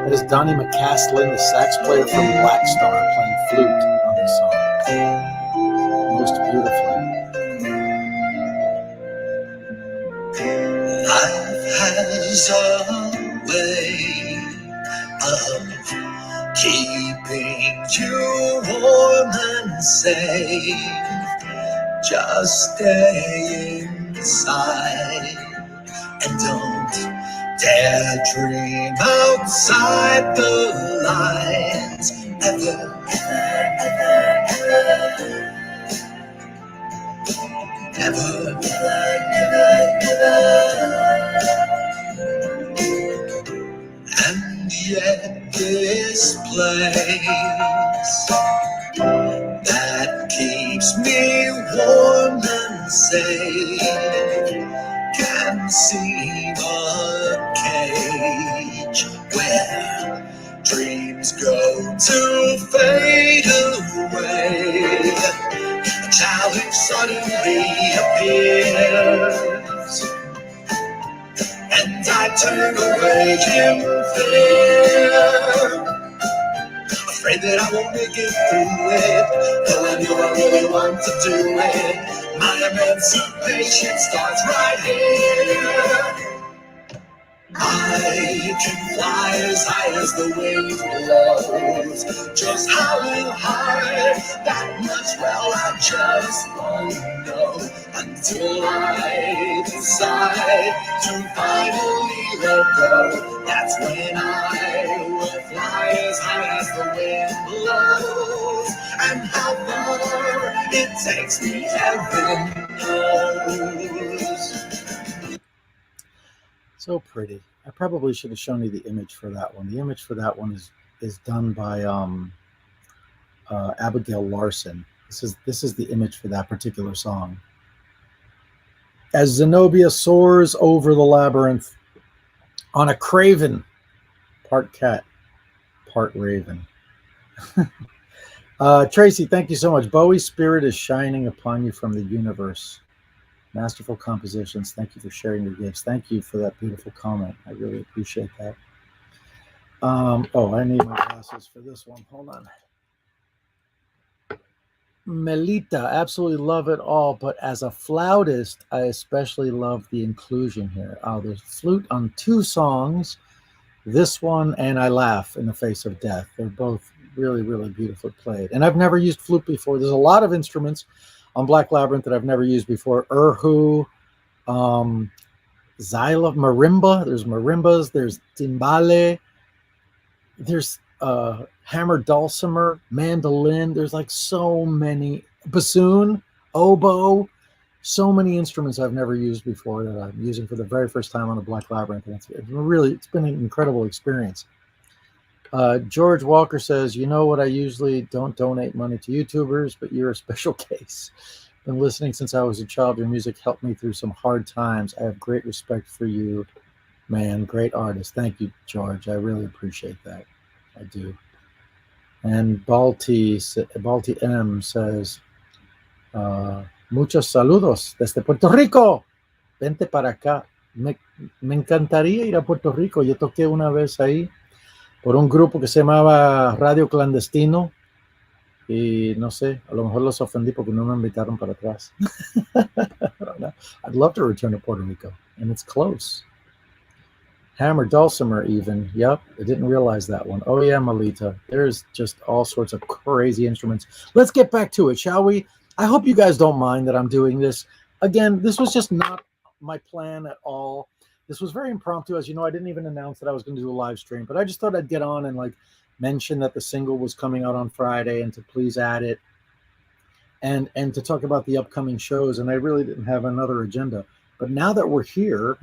That is Donnie McCaslin, the sax player from Black Star, playing flute on this song. Most beautifully. Life has a way of keeping you warm and safe. Just stay inside and don't dare dream outside the lines ever. Never, and yet this place that keeps me warm and safe can seem a cage where dreams go to fade away. A challenge suddenly appears, and I turn away in fear, afraid that I won't make it through it. Though I know I really want to do it, my emancipation starts right here. I can fly as high as the wind blows. Just how high, that much, well, I just won't know until I decide to finally let go. That's when I will fly as high as the wind blows. And how far it takes me, heaven knows. So pretty. I probably should have shown you the image for that one. The image for that one is done by Abigail Larson. This is the image for that particular song. As Zenobia soars over the labyrinth on a craven, part cat, part raven. Tracy, thank you so much. Bowie's spirit is shining upon you from the universe. Masterful compositions. Thank you for sharing your gifts. Thank you for that beautiful comment. I really appreciate that. Oh, I need my glasses for this one. Hold on. Melita, absolutely love it all, but as a flautist, I especially love the inclusion here. Oh, there's flute on two songs, this one and I Laugh in the Face of Death. They're both really, really beautifully played. And I've never used flute before. There's a lot of instruments on Black Labyrinth that I've never used before. Erhu, um, marimba. There's marimbas. There's timbale. There's hammer dulcimer, mandolin. There's like so many, bassoon, oboe, so many instruments I've never used before that I'm using for the very first time on the Black Labyrinth, and it's been an incredible experience. George Walker says, "You know what? I usually don't donate money to YouTubers, but you're a special case. Been listening since I was a child. Your music helped me through some hard times. I have great respect for you, man. Great artist. Thank you, George. I really appreciate that. I do." And Balti M says, "Muchos saludos desde Puerto Rico. Vente para acá. Me encantaría ir a Puerto Rico. Yo toqué una vez ahí por un grupo que se llamaba Radio Clandestino y no sé, a lo mejor los ofendí porque no me invitaron para atrás." I'd love to return to Puerto Rico, and it's close. Hammer dulcimer even. Yep, I didn't realize that one. Oh yeah, Melita. There's just all sorts of crazy instruments. Let's get back to it, shall we? I hope you guys don't mind that I'm doing this. Again, this was just not my plan at all. This was very impromptu. As you know, I didn't even announce that I was going to do a live stream, but I just thought I'd get on and like mention that the single was coming out on Friday and to please add it and to talk about the upcoming shows. And I really didn't have another agenda. But now that we're here,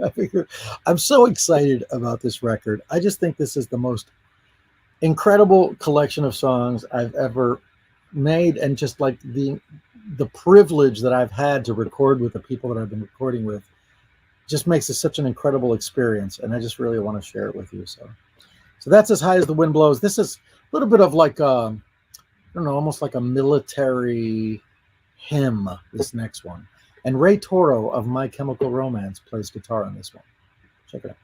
I figure I'm so excited about this record. I just think this is the most incredible collection of songs I've ever made, and just like the privilege that I've had to record with the people that I've been recording with just makes it such an incredible experience, and I just really want to share it with you. So that's As High as the Wind Blows. This is a little bit of like I don't know, almost like a military hymn, this next one. And Ray Toro of My Chemical Romance plays guitar on this one. Check it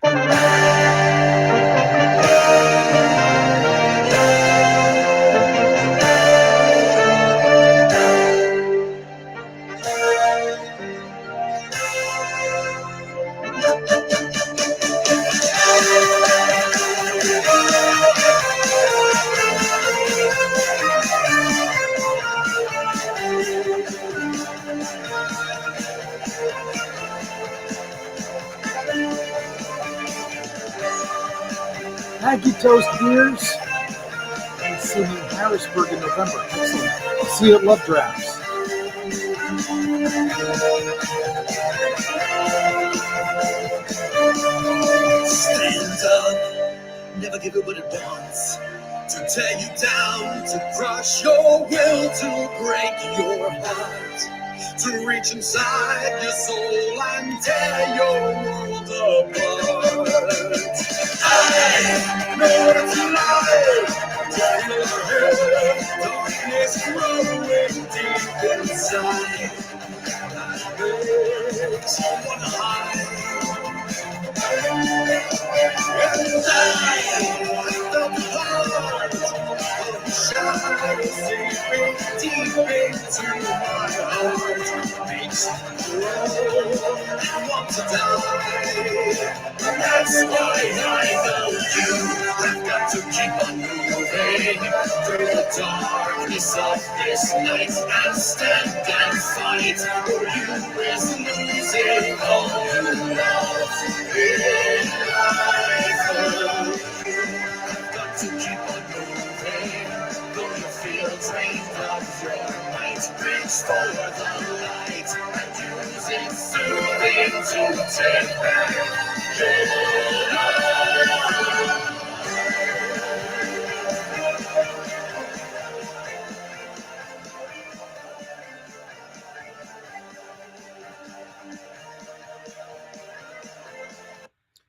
Aggie Toast Beers, and see me in Harrisburg in November. Excellent. See you at Love Drafts. Stand up, never give it what it wants. To tear you down, to crush your will, to break your heart, to reach inside your soul and tear your world apart. I know it's a lie, tear your head, darkness growing deep inside. Someone hide. And I felt the heart of the shadow seeping deep into my heart. Makes me grow and want to die. And that's why I know you have got to keep on moving through the darkness of this night and stand and fight, or you is losing all you love in life. I've got to keep on moving, though you feel drained of your might. Reach for the light and use it soothing to take back your life.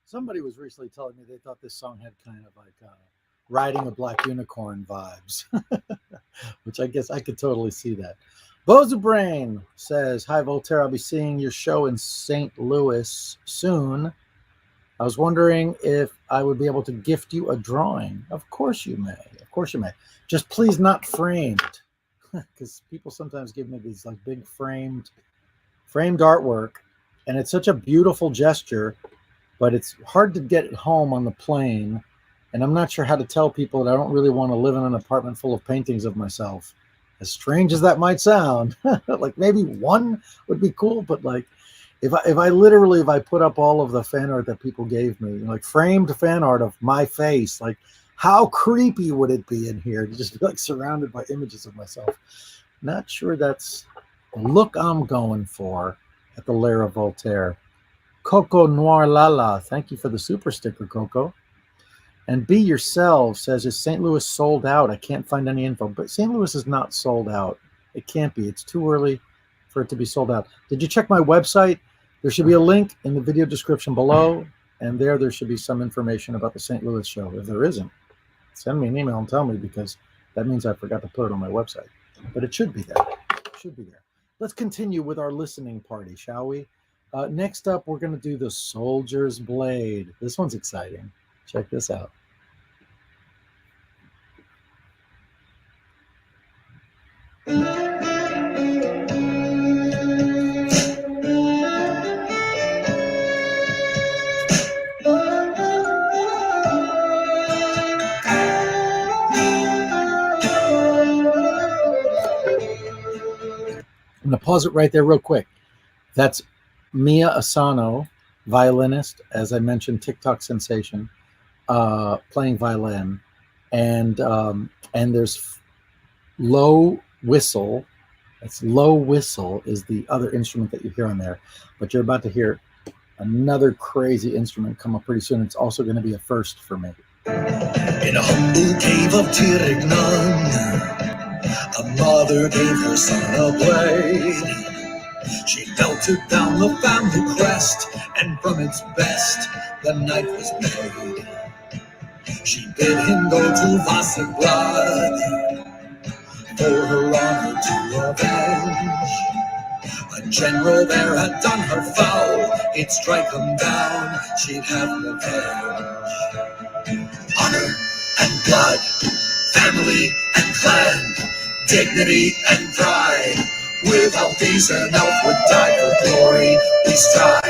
Somebody was recently telling me they thought this song had kind of like riding a black unicorn vibes, which I guess I could totally see that. Bozubrain says, "Hi Voltaire, I'll be seeing your show in St. Louis soon. I was wondering if I would be able to gift you a drawing." Of course you may. Of course you may. Just please not framed, because people sometimes give me these like big framed artwork, and it's such a beautiful gesture, but it's hard to get it home on the plane, and I'm not sure how to tell people that I don't really want to live in an apartment full of paintings of myself. As strange as that might sound, like maybe one would be cool, but like if I put up all of the fan art that people gave me, like framed fan art of my face, like how creepy would it be in here to just be like surrounded by images of myself? Not sure that's the look I'm going for at the Lair of Voltaire. Coco Noir Lala, thank you for the super sticker, Coco. And Be Yourself says, "Is St. Louis sold out? I can't find any info." But St. Louis is not sold out. It can't be. It's too early for it to be sold out. Did you check my website? There should be a link in the video description below, and there should be some information about the St. Louis show. If there isn't, send me an email and tell me, because that means I forgot to put it on my website. But it should be there. It should be there. Let's continue with our listening party, shall we? Next up, we're going to do the Soldier's Blade. This one's exciting. Check this out. I'm going to pause it right there real quick. That's Mia Asano, violinist, as I mentioned, TikTok sensation, playing violin. And there's low whistle. That's low whistle is the other instrument that you hear on there. But you're about to hear another crazy instrument come up pretty soon. It's also going to be a first for me. In a humble cave of Tirignan, a mother gave her son a blade. She belted down the family crest, and from its best the knife was made. She bid him go to Vasselblad for her honor to avenge. A general there had done her foul, he'd strike him down, she'd have revenge. Honor and blood, family and clan, dignity and pride. Without these an elf would die. For glory we strive,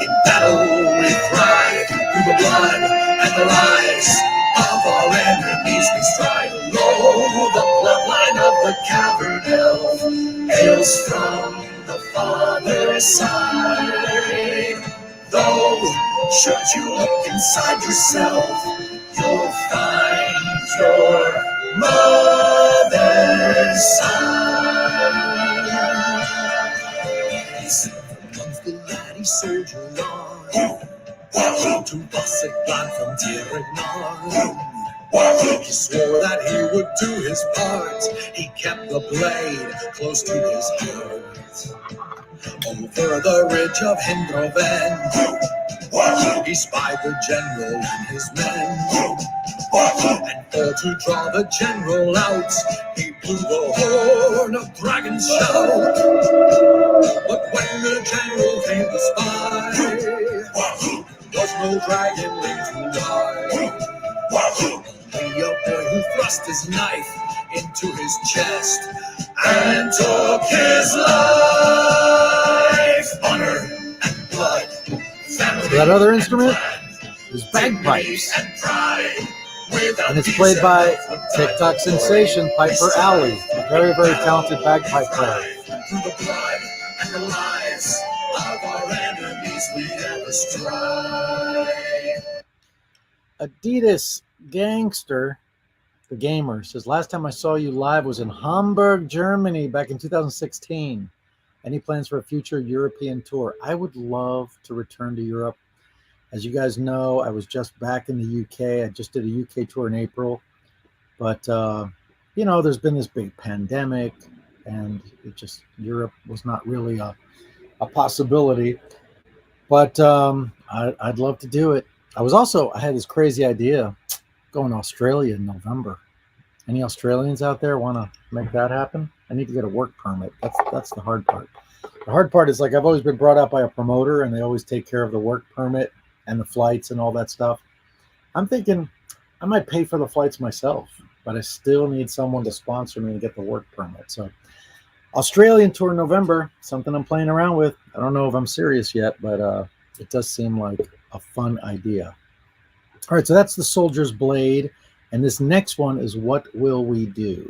in battle we thrive. Through the blood and the lives of our enemies we strive. Lo, the bloodline of the cavern elf hails from the father's side. Though, should you look inside yourself, you'll find your mother's side. Amongst the laddie soldier on to Vasselblad from Tirignan. He swore that he would do his part. He kept the blade close to his heart. Over the ridge of Hindroven, he spied the general and his men. And for to draw the general out, he blew the horn of dragon's shout. But when the general came to spy, was no dragon linked to die. Only a boy who thrust his knife into his chest and took his life. Honor and blood, family. That other instrument is bagpipes, and it's played by TikTok sensation Piper Alley, a very, very talented bagpipe player. Through the blood and the lives of our enemies we ever strive. Adidas Gangster, the gamer, says, "Last time I saw you live was in Hamburg, Germany, back in 2016. Any plans for a future European tour?" I would love to return to Europe. As you guys know, I was just back in the UK. I just did a UK tour in April. But, there's been this big pandemic, and Europe was not really a possibility. But I'd love to do it. I had this crazy idea. Going to Australia in November. Any Australians out there want to make that happen? I need to get a work permit. That's the hard part. The hard part is, like, I've always been brought up by a promoter, and they always take care of the work permit and the flights and all that stuff. I'm thinking I might pay for the flights myself, but I still need someone to sponsor me and get the work permit. So Australian tour in November, something I'm playing around with. I don't know if I'm serious yet, but it does seem like a fun idea. All right, so that's the Soldier's Blade. And this next one is What Will We Do?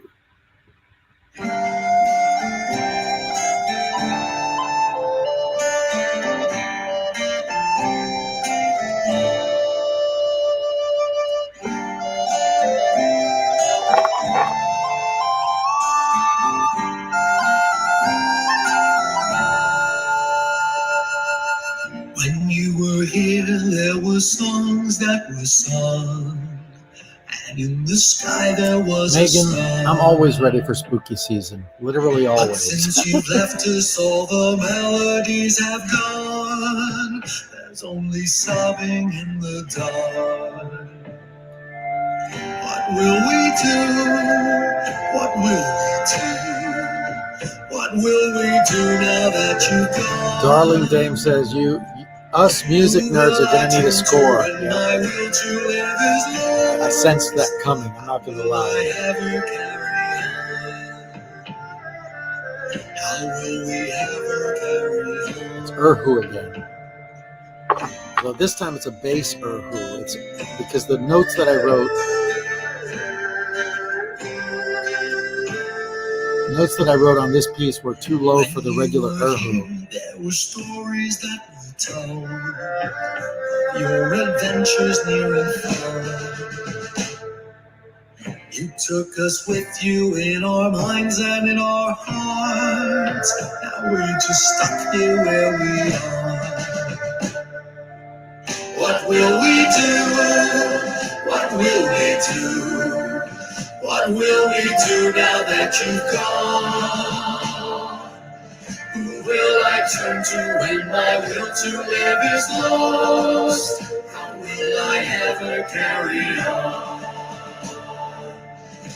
When you were here, there were songs that were sung. And in the sky there was Megan, a star. I'm always ready for spooky season. Literally But always. since you've left us, all the melodies have gone. There's only sobbing in the dark. What will we do? What will we do? What will we do now that you've gone? Darling Dame says us music nerds are going to need a score. Yeah. I sensed that coming. I'm not going to lie. How will we ever carry on? It's Erhu again. Well, this time it's a bass Erhu. It's because the notes that I wrote on this piece were too low for the regular Erhu. There were stories that were told, your adventures near and far. You took us with you in our minds and in our hearts. Now we're just stuck here where we are. What will we do? What will we do? What will we do now that you've gone? Who will I turn to when my will to live is lost? How will I ever carry on?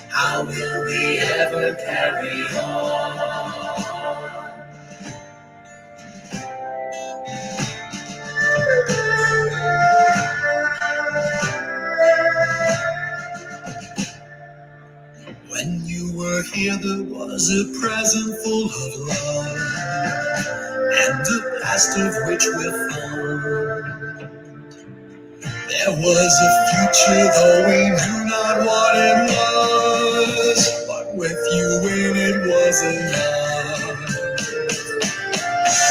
How will we ever carry on? When you were here, there was a present full of love, and a past of which we're fond. There was a future, though we knew not what it was, but with you in it was enough.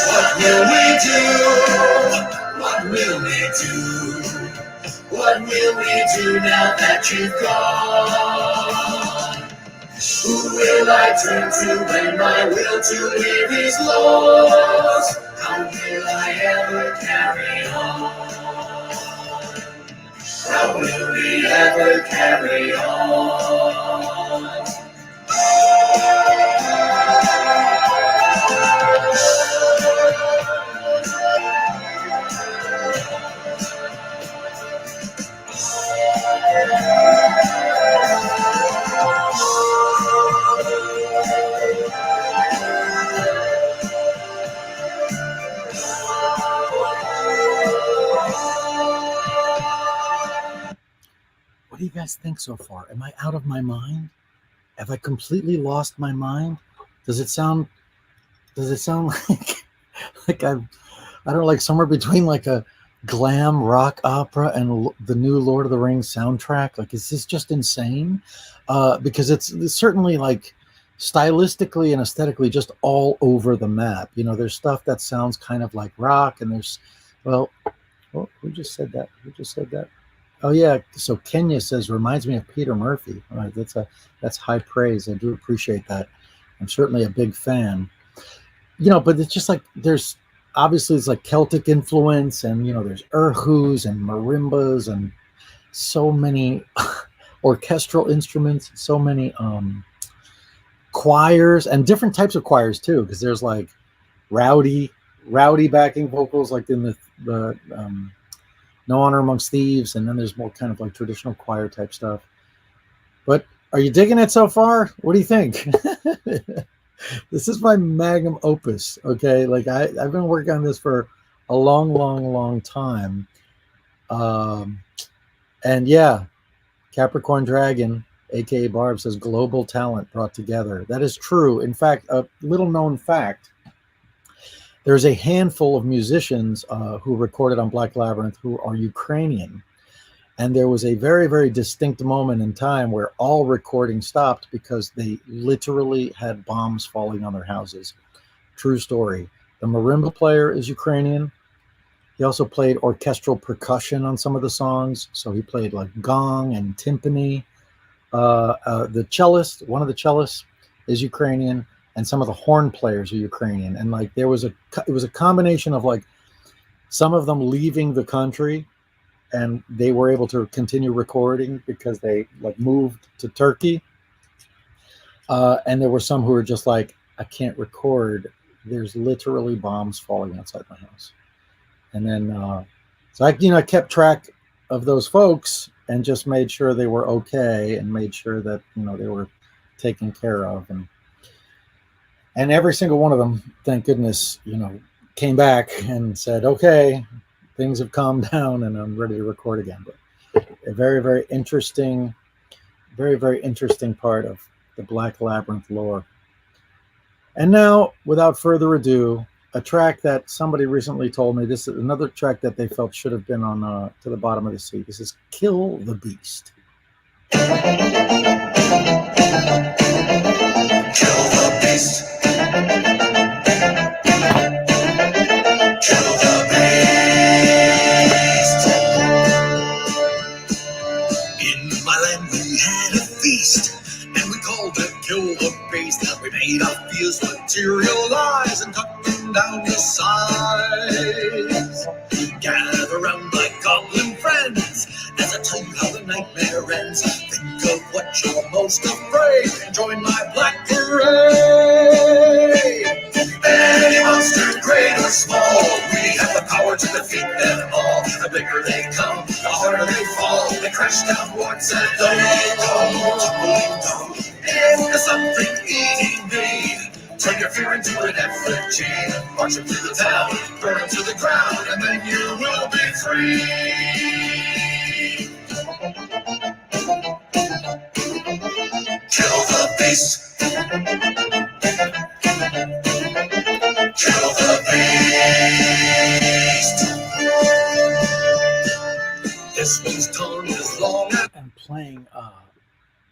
What will we do? What will we do? What will we do now that you've gone? Who will I turn to when my will to live is lost? How will I ever carry on? How will we ever carry on? What do you guys think so far? Am I out of my mind? Have I completely lost my mind? Does it sound like I don't know, like somewhere between like a glam rock opera and the new Lord of the Rings soundtrack? Like, is this just insane? Because it's certainly, like, stylistically and aesthetically just all over the map. You know, there's stuff that sounds kind of like rock, and there's, well, oh, who just said that? Oh yeah, so Kenya says reminds me of Peter Murphy. All right, that's high praise. I do appreciate that. I'm certainly a big fan. You know, but it's just like there's obviously it's like Celtic influence, and you know there's erhus and marimbas and so many orchestral instruments, so many choirs and different types of choirs too, because there's like rowdy backing vocals like in the No Honor Amongst Thieves, and then there's more kind of like traditional choir type stuff. But are you digging it so far? What do you think? This is my magnum opus, okay? Like I've been working on this for a long time. And yeah, Capricorn Dragon, aka Barb, says global talent brought together. That is true. In fact, a little known fact, there's a handful of musicians who recorded on Black Labyrinth who are Ukrainian. And there was a very distinct moment in time where all recording stopped because they literally had bombs falling on their houses. True story. The marimba player is Ukrainian. He also played orchestral percussion on some of the songs. So he played like gong and timpani. The cellist, one of the cellists, is Ukrainian, and some of the horn players are Ukrainian. And like it was a combination of like some of them leaving the country, and they were able to continue recording because they like moved to Turkey. And there were some who were just like, I can't record. There's literally bombs falling outside my house. And then, so I kept track of those folks and just made sure they were okay and made sure that, they were taken care of. And every single one of them, thank goodness, came back and said, okay, things have calmed down and I'm ready to record again. But a very interesting part of the Black Labyrinth lore. And now, without further ado, a track that somebody recently told me, this is another track that they felt should have been on To the Bottom of the Sea. This is Kill the Beast. Kill the beast. Kill the beast. In my land we had a feast, and we called it Kill the Beast. And we made our fears materialize and cut them down to size. Gather round my goblin friends as I tell you how the nightmare ends. Think of what you're most afraid and join my black parade. Any monster, great or small, we have the power to defeat them all. The bigger they come, the harder they fall. They crash down once and they go tumbling down into something eating me. Turn your fear into an effigy, march them through the town, burn them to the ground, and then you will be free. Kill the beast. Kill the beast. This one's tongue is long And playing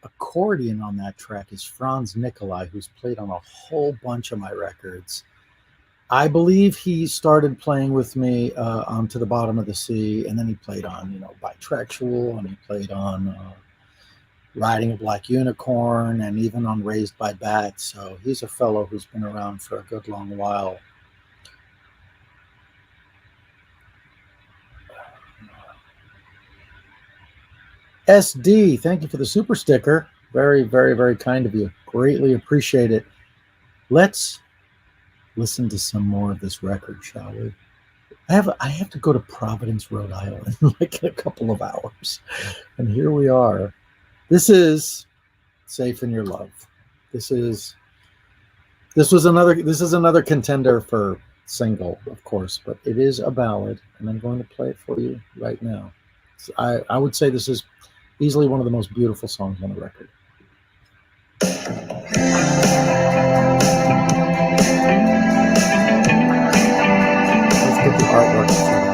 accordion on that track is Franz Nicolai, who's played on a whole bunch of my records. I believe he started playing with me on To the Bottom of the Sea, and then he played on, Bitrexual, and he played on Riding a Black Unicorn, and even on Raised by Bats. So he's a fellow who's been around for a good long while. SD, thank you for the super sticker. Very kind of you. Greatly appreciate it. Let's listen to some more of this record, shall we? I have to go to Providence, Rhode Island, like in a couple of hours. And here we are. This is Safe in Your Love. This is another contender for single, of course, but it is a ballad, and I'm going to play it for you right now. I would say this is easily one of the most beautiful songs on the record. Let's get the artwork for that.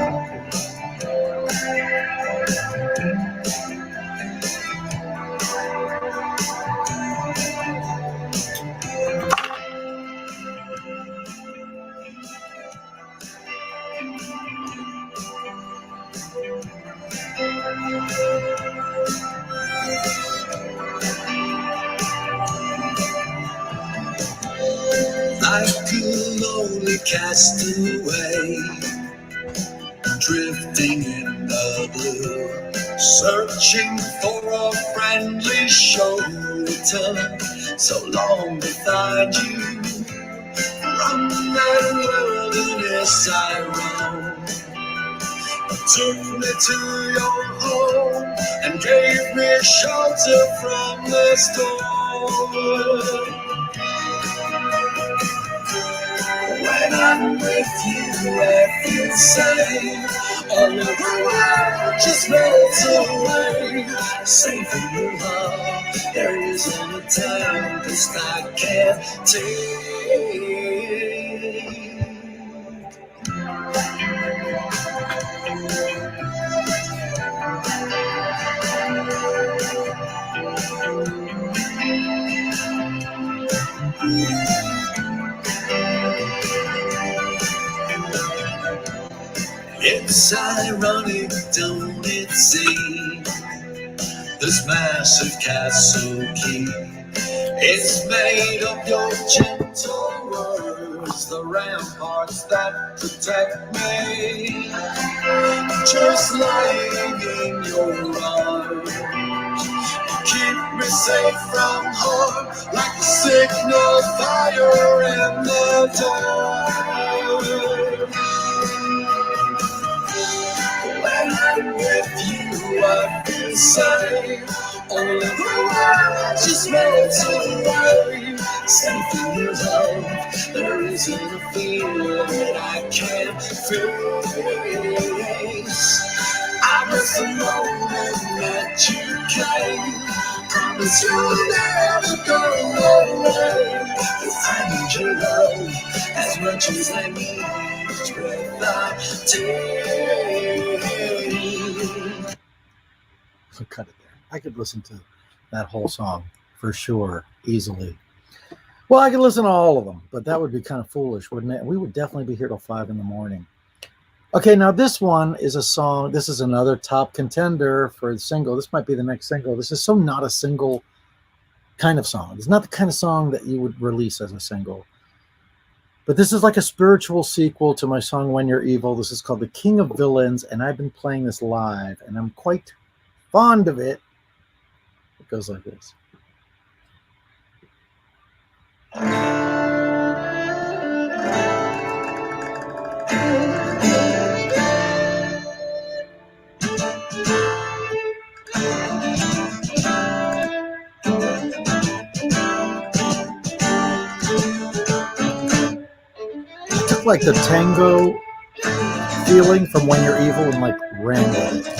like a lonely castaway, drifting in the blue, searching for a friendly shoulder, so long to find you. From that wilderness I roam, took me to your home and gave me shelter from the storm. When I'm with you, I feel safe. All of the world just melts away. Safe in your love, there isn't a tempest I can't take. It's ironic, don't it seem? This massive castle key, it's made of your gentle words, the ramparts that protect me. Just lying in your arms, keep me safe from harm, like the signal fire in the dark. When I'm with you, I feel safe. All of the world just melts away. Safe in your love, there isn't a fear that I can't face. I miss the moment that you came. Promise you'll never go away. 'Cause I need your love as much as I need each breath I take. So cut it there. I could listen to that whole song for sure, easily. Well, I could listen to all of them, but that would be kind of foolish, wouldn't it? We would definitely be here till 5 in the morning. Okay, now this one is a song. This is another top contender for the single. This might be the next single. This is so not a single kind of song. It's not the kind of song that you would release as a single. But this is like a spiritual sequel to my song When You're Evil. This is called The King of Villains, and I've been playing this live, and I'm quite fond of it. It goes like this. I took like the tango feeling from When You're Evil and like ran with it.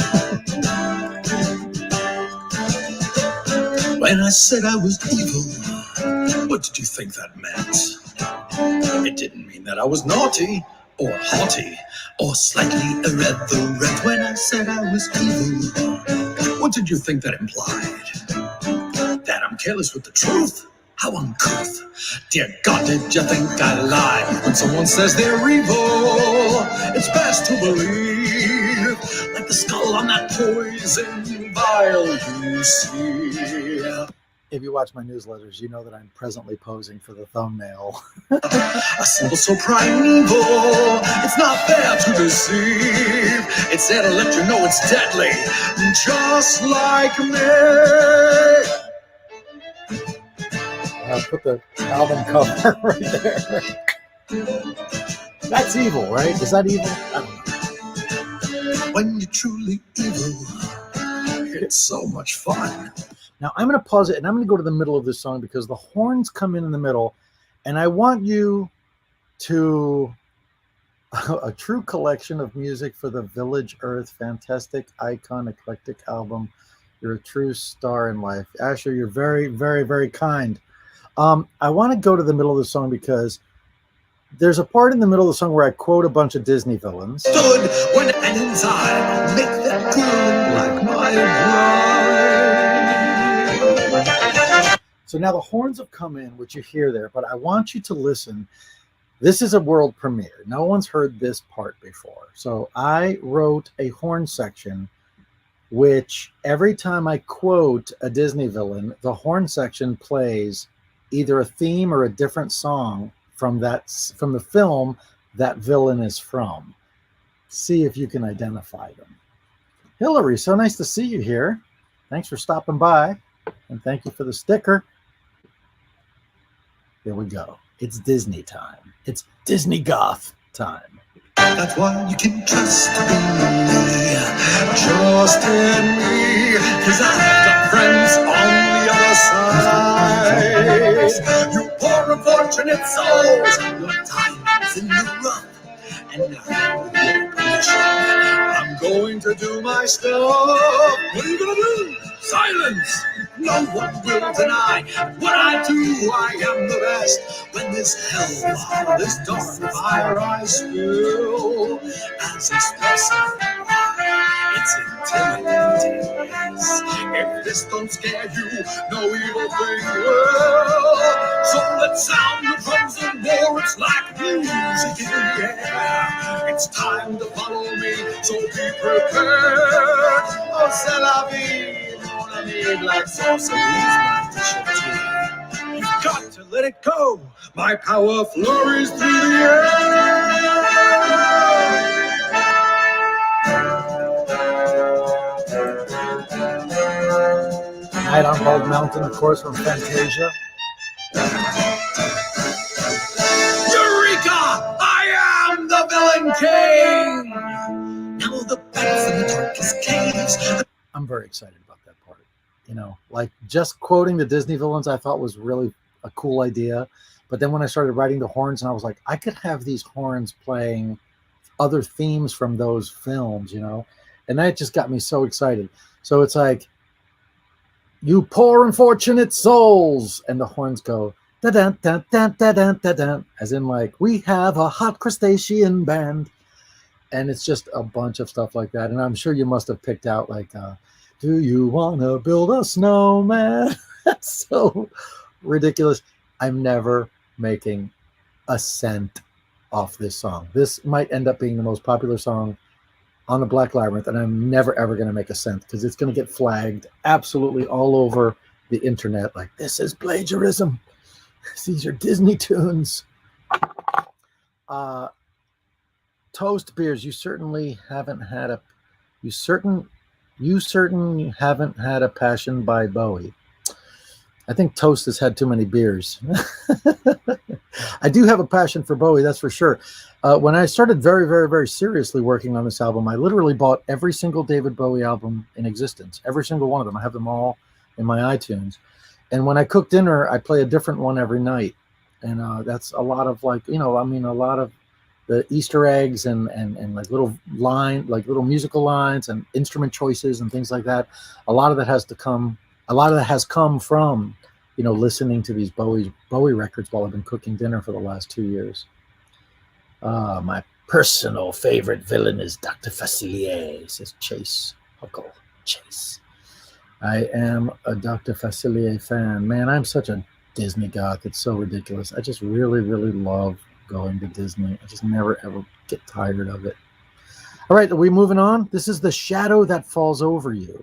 When I said I was evil, what did you think that meant? It didn't mean that I was naughty or haughty or slightly irreverent. When I said I was evil, what did you think that implied? That I'm careless with the truth? How uncouth. Dear God, did you think I lied? When someone says they're evil, it's best to believe. Like the skull on that poison vial you see. If you watch my newsletters, you know that I'm presently posing for the thumbnail. A symbol so primeval, it's not there to deceive. It's there to let you know it's deadly, just like me. I'll put the album cover right there. That's evil, right? Is that evil? I don't know. When you're truly evil, it's so much fun. Now, I'm going to pause it, and I'm going to go to the middle of this song because the horns come in the middle, and I want you to a true collection of music for the Village Earth Fantastic Icon Eclectic album. You're a true star in life. Asher, you're very, very, very kind. I want to go to the middle of the song because there's a part in the middle of the song where I quote a bunch of Disney villains. Stood when and in time, make that good like my bride. So now the horns have come in, which you hear there, but I want you to listen. This is a world premiere. No one's heard this part before. So I wrote a horn section, which every time I quote a Disney villain, the horn section plays either a theme or a different song from the film that villain is from. See if you can identify them. Hillary, so nice to see you here. Thanks for stopping by, and thank you for the sticker. Here we go. It's Disney time. It's Disney goth time. That's why you can trust me. Trust in me, 'cause I've got friends on the other side. You poor unfortunate souls, your time is in the rough. And now, with your permission, I'm going to do my stuff. What are you gonna do? Silence! No one will deny what I do. I am the best. When this hell, this dark fire I spill, as expressive, it's intimidating. If this don't scare you, no evil thing will. So let's sound the drums and roar. It's like music in the air. It's time to follow me, so be prepared. Oh, c'est la vie, mon ami, black sauce and my dish of tea. You've got to let it go. My power flurries through the air. Night on Bald Mountain, of course, from Fantasia. Eureka! I am the villain king! Now the bats in the darkest caves. I'm very excited about that part. You know, like just quoting the Disney villains, I thought was really a cool idea. But then when I started writing the horns, and I was like, I could have these horns playing other themes from those films, you know? And that just got me so excited. So it's like, you poor unfortunate souls, and the horns go da da da da da da da da, as in like, we have a hot crustacean band. And it's just a bunch of stuff like that. And I'm sure you must have picked out like, do you want to build a snowman? That's so ridiculous. I'm never making a cent off this song. This might end up being the most popular song on the Black Labyrinth, and I'm never ever going to make a cent because it's going to get flagged absolutely all over the internet. Like, this is plagiarism. These are Disney tunes. Toast Beers, you certainly haven't had a haven't had a passion by Bowie. I think Toast has had too many beers. I do have a passion for Bowie, that's for sure. When I started very, very, very seriously working on this album, I literally bought every single David Bowie album in existence. Every single one of them. I have them all in my iTunes. And when I cook dinner, I play a different one every night. And that's a lot of like, you know, I mean, a lot of the Easter eggs and like little musical lines and instrument choices and things like that. A lot of that has come from, you know, listening to these Bowie records while I've been cooking dinner for the last 2 years. My personal favorite villain is Dr. Facilier, says Chase Huckle. Chase. I am a Dr. Facilier fan. Man, I'm such a Disney goth. It's so ridiculous. I just really, really love going to Disney. I just never, ever get tired of it. All right, are we moving on? This is The Shadow That Falls Over You.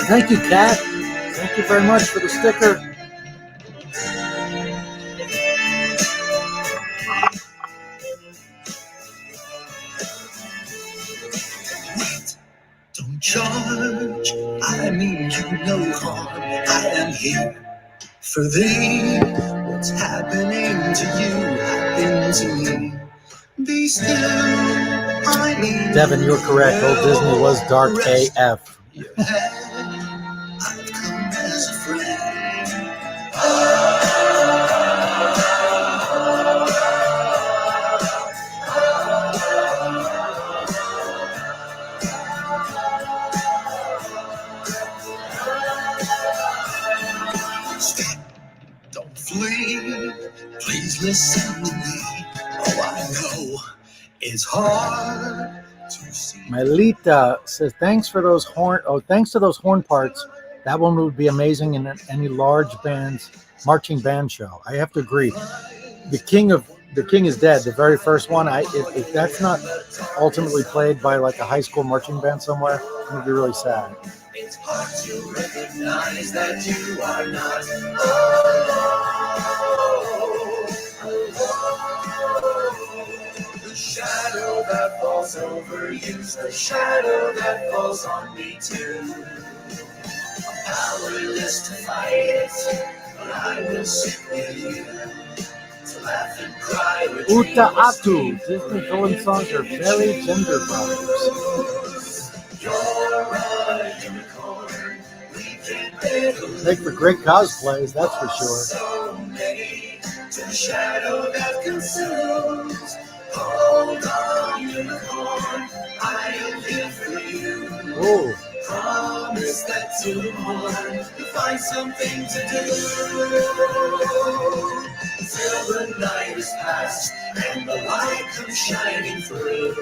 Thank you, Kat. Thank you very much for the sticker. Wait, don't charge. I mean you no harm. I am here for thee. What's happening to you happened to me. Be still. I mean, Devin, you're correct. Old Disney was dark AF. Your head, I've come as a friend. Stop, don't flee, please listen to me. Oh, I know it's hard to see. Melita says, thanks to those horn parts. That one would be amazing in any large marching band show. I have to agree. The King is Dead, the very first one. If that's not ultimately played by like a high school marching band somewhere, going to be really sad. It's hard to recognize that you are not alone. The shadow that falls over you's the shadow that falls on me too. I'm powerless to fight it, but I will sit with you. To laugh and cry with Uta Atu. Disney villain songs are very gender brothers. You're a unicorn. We can live. Make for great cosplays, that's for sure. So many to the shadow that consumes. Hold on, unicorn. I'll live for you. Oh. Promise that tomorrow you'll find something to do. Till the night is past and the light comes shining through.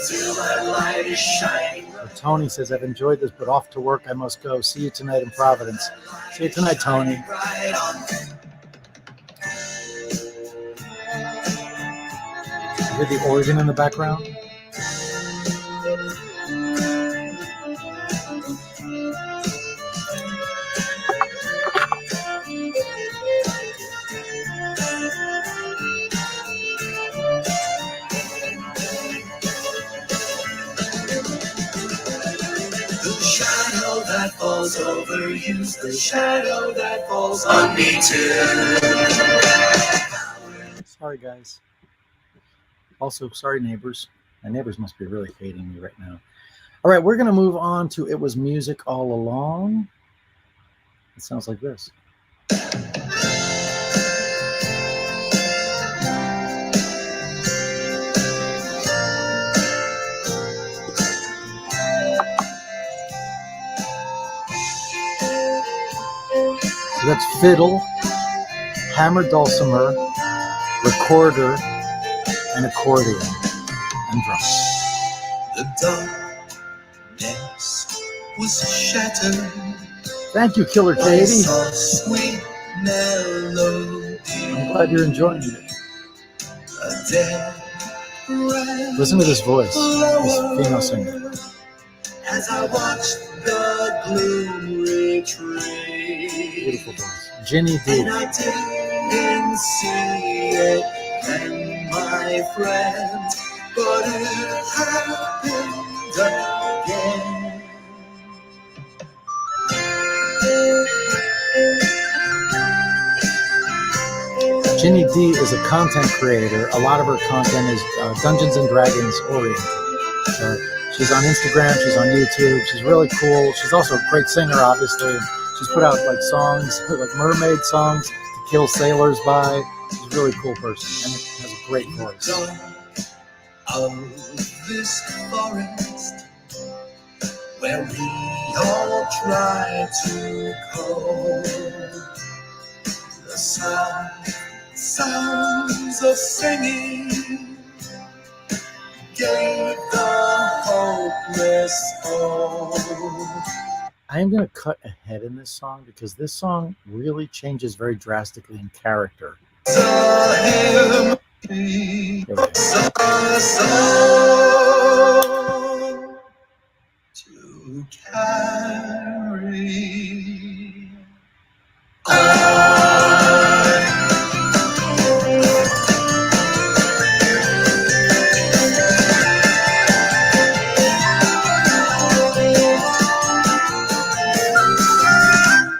Till that light is shining. Tony says, I've enjoyed this, but off to work I must go. See you tonight in Providence. See you tonight, Tony. You hear the organ in the background? That falls over you's the shadow that falls on me too. Sorry, guys. Also, sorry, neighbors. My neighbors must be really hating me right now. All right, we're going to move on to It Was Music All Along. It sounds like this. So that's fiddle, hammer dulcimer, recorder, and accordion, and drums. The darkness was shattered. Thank you, Killer Katie. Sweet melody. I'm glad you're enjoying it. A dead Listen to this voice, this female singer. As I watched the gloom retreat. Beautiful voice. Ginny D. And I didn't see it then, my friend, but it happened again. Ginny D is a content creator. A lot of her content is Dungeons and Dragons oriented. She's on Instagram, she's on YouTube, she's really cool. She's also a great singer, obviously. She's put out like songs, like mermaid songs to kill sailors by. She's a really cool person and has a great voice. Of this forest where we all try to go, the sounds of singing gave the hopeless hope. I am going to cut ahead in this song because this song really changes very drastically in character. Here we go. To carry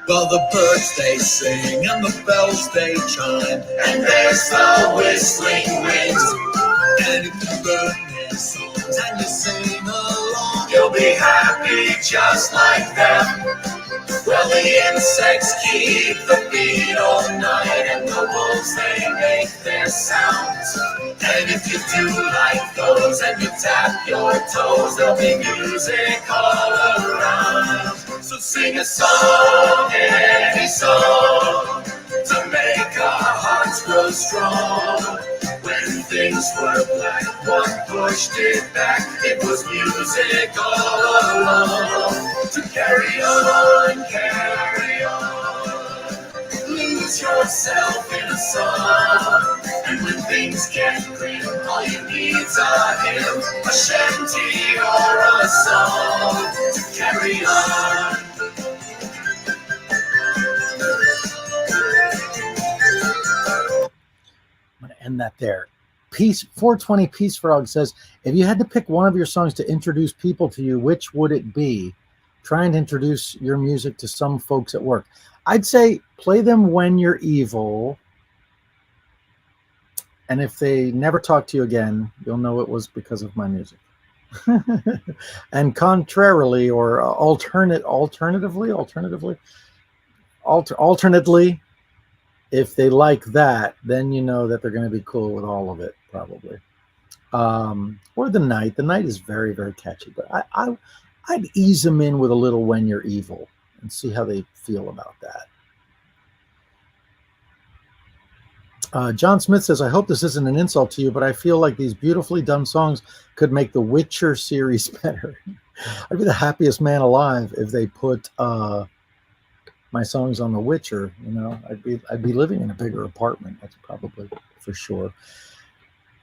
well, the birds they sing and the bells they chime, and there's the whistling winds. And if you learn their songs and you sing along, you'll be happy just like them. Well, the insects keep the beat all night, and the wolves they make their sounds. And if you do like those and you tap your toes, there'll be music all around. So sing a song, any song, to make our hearts grow strong. When things were black, one pushed it back. It was music all along. To carry on, carry on. Lose yourself in a song And when things get grim, all you need's a hymn, a shanty or a song to carry on. I'm going to end that there. Peace 420 Peace Frog says, if you had to pick one of your songs to introduce people to you, which would it be? Try and introduce your music to some folks at work. I'd say play them When You're Evil. And if they never talk to you again, you'll know it was because of my music. And contrarily, or alternately, if they like that, then you know that they're going to be cool with all of it, probably. Or The Night. The Night is very, very catchy, but I'd ease them in with a little When You're Evil and see how they feel about that. John Smith says, I hope this isn't an insult to you, but I feel like these beautifully done songs could make the Witcher series better. I'd be the happiest man alive if they put my songs on The Witcher. You know, I'd be living in a bigger apartment. That's probably for sure.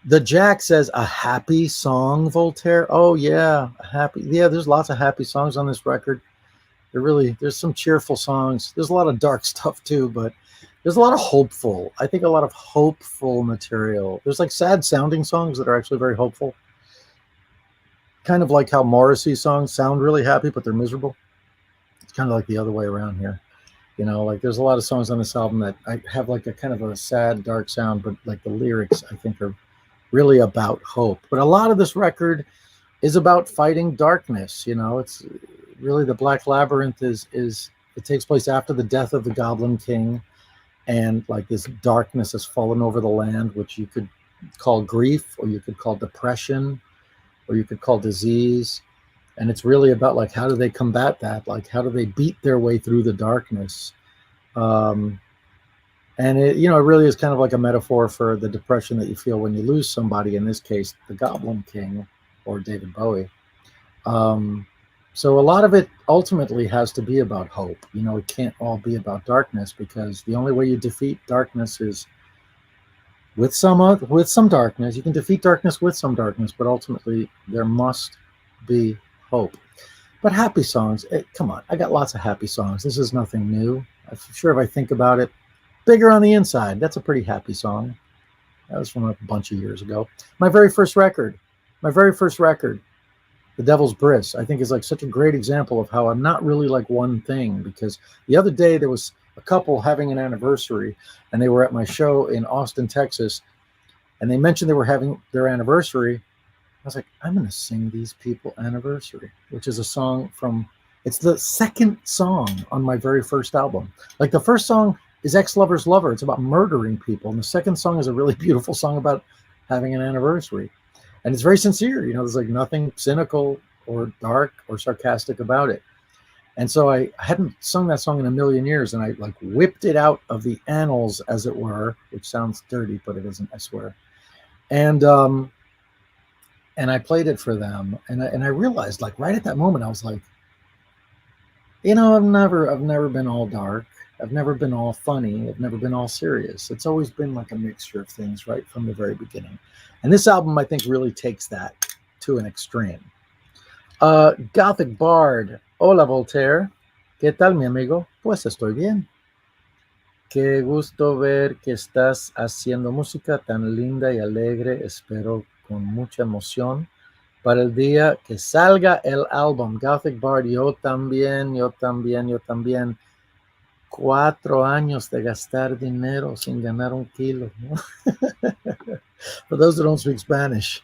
The Jack says, a happy song, Voltaire. Oh yeah, happy. Yeah, there's lots of happy songs on this record. There's some cheerful songs. There's a lot of dark stuff too, but there's a lot of hopeful. I think a lot of hopeful material. There's like sad sounding songs that are actually very hopeful. Kind of like how Morrissey songs sound really happy, but they're miserable. It's kind of like the other way around here. You know, like there's a lot of songs on this album that I have like a kind of a sad, dark sound, but like the lyrics I think are really about hope. But a lot of this record is about fighting darkness. You know, it's really the Black Labyrinth it takes place after the death of the Goblin King, and like this darkness has fallen over the land, which you could call grief, or you could call depression, or you could call disease. And it's really about like, how do they combat that? Like, how do they beat their way through the darkness? And it, you know, it really is kind of like a metaphor for the depression that you feel when you lose somebody, in this case, the Goblin King or David Bowie. So a lot of it ultimately has to be about hope. You know, it can't all be about darkness, because the only way you defeat darkness is with some darkness. You can defeat darkness with some darkness, but ultimately there must be hope. But happy songs, come on, I got lots of happy songs. This is nothing new. I'm sure if I think about it, Bigger on the Inside, that's a pretty happy song. That was from a bunch of years ago. My very first record, The Devil's Bris, I think is like such a great example of how I'm not really like one thing, because the other day there was a couple having an anniversary, and they were at my show in Austin, Texas, and they mentioned they were having their anniversary. I was like, I'm going to sing these people Anniversary, which is a song it's the second song on my very first album. Like the first song is Ex-Lover's Lover. It's about murdering people. And the second song is a really beautiful song about having an anniversary. And it's very sincere. You know, there's like nothing cynical or dark or sarcastic about it. And so I hadn't sung that song in a million years, and I like whipped it out of the annals, as it were, which sounds dirty, but it isn't, I swear. And I played it for them, and I realized, like right at that moment, I was like, you know, I've never been all dark. I've never been all funny. I've never been all serious. It's always been like a mixture of things right from the very beginning. And this album, I think, really takes that to an extreme. Gothic Bard. Hola, Voltaire. ¿Qué tal, mi amigo? Pues estoy bien. Qué gusto ver que estás haciendo música tan linda y alegre. Espero con mucha emoción para el día que salga el álbum. Gothic Bard, yo también. 4 años de gastar dinero sin ganar un kilo. For those that don't speak Spanish,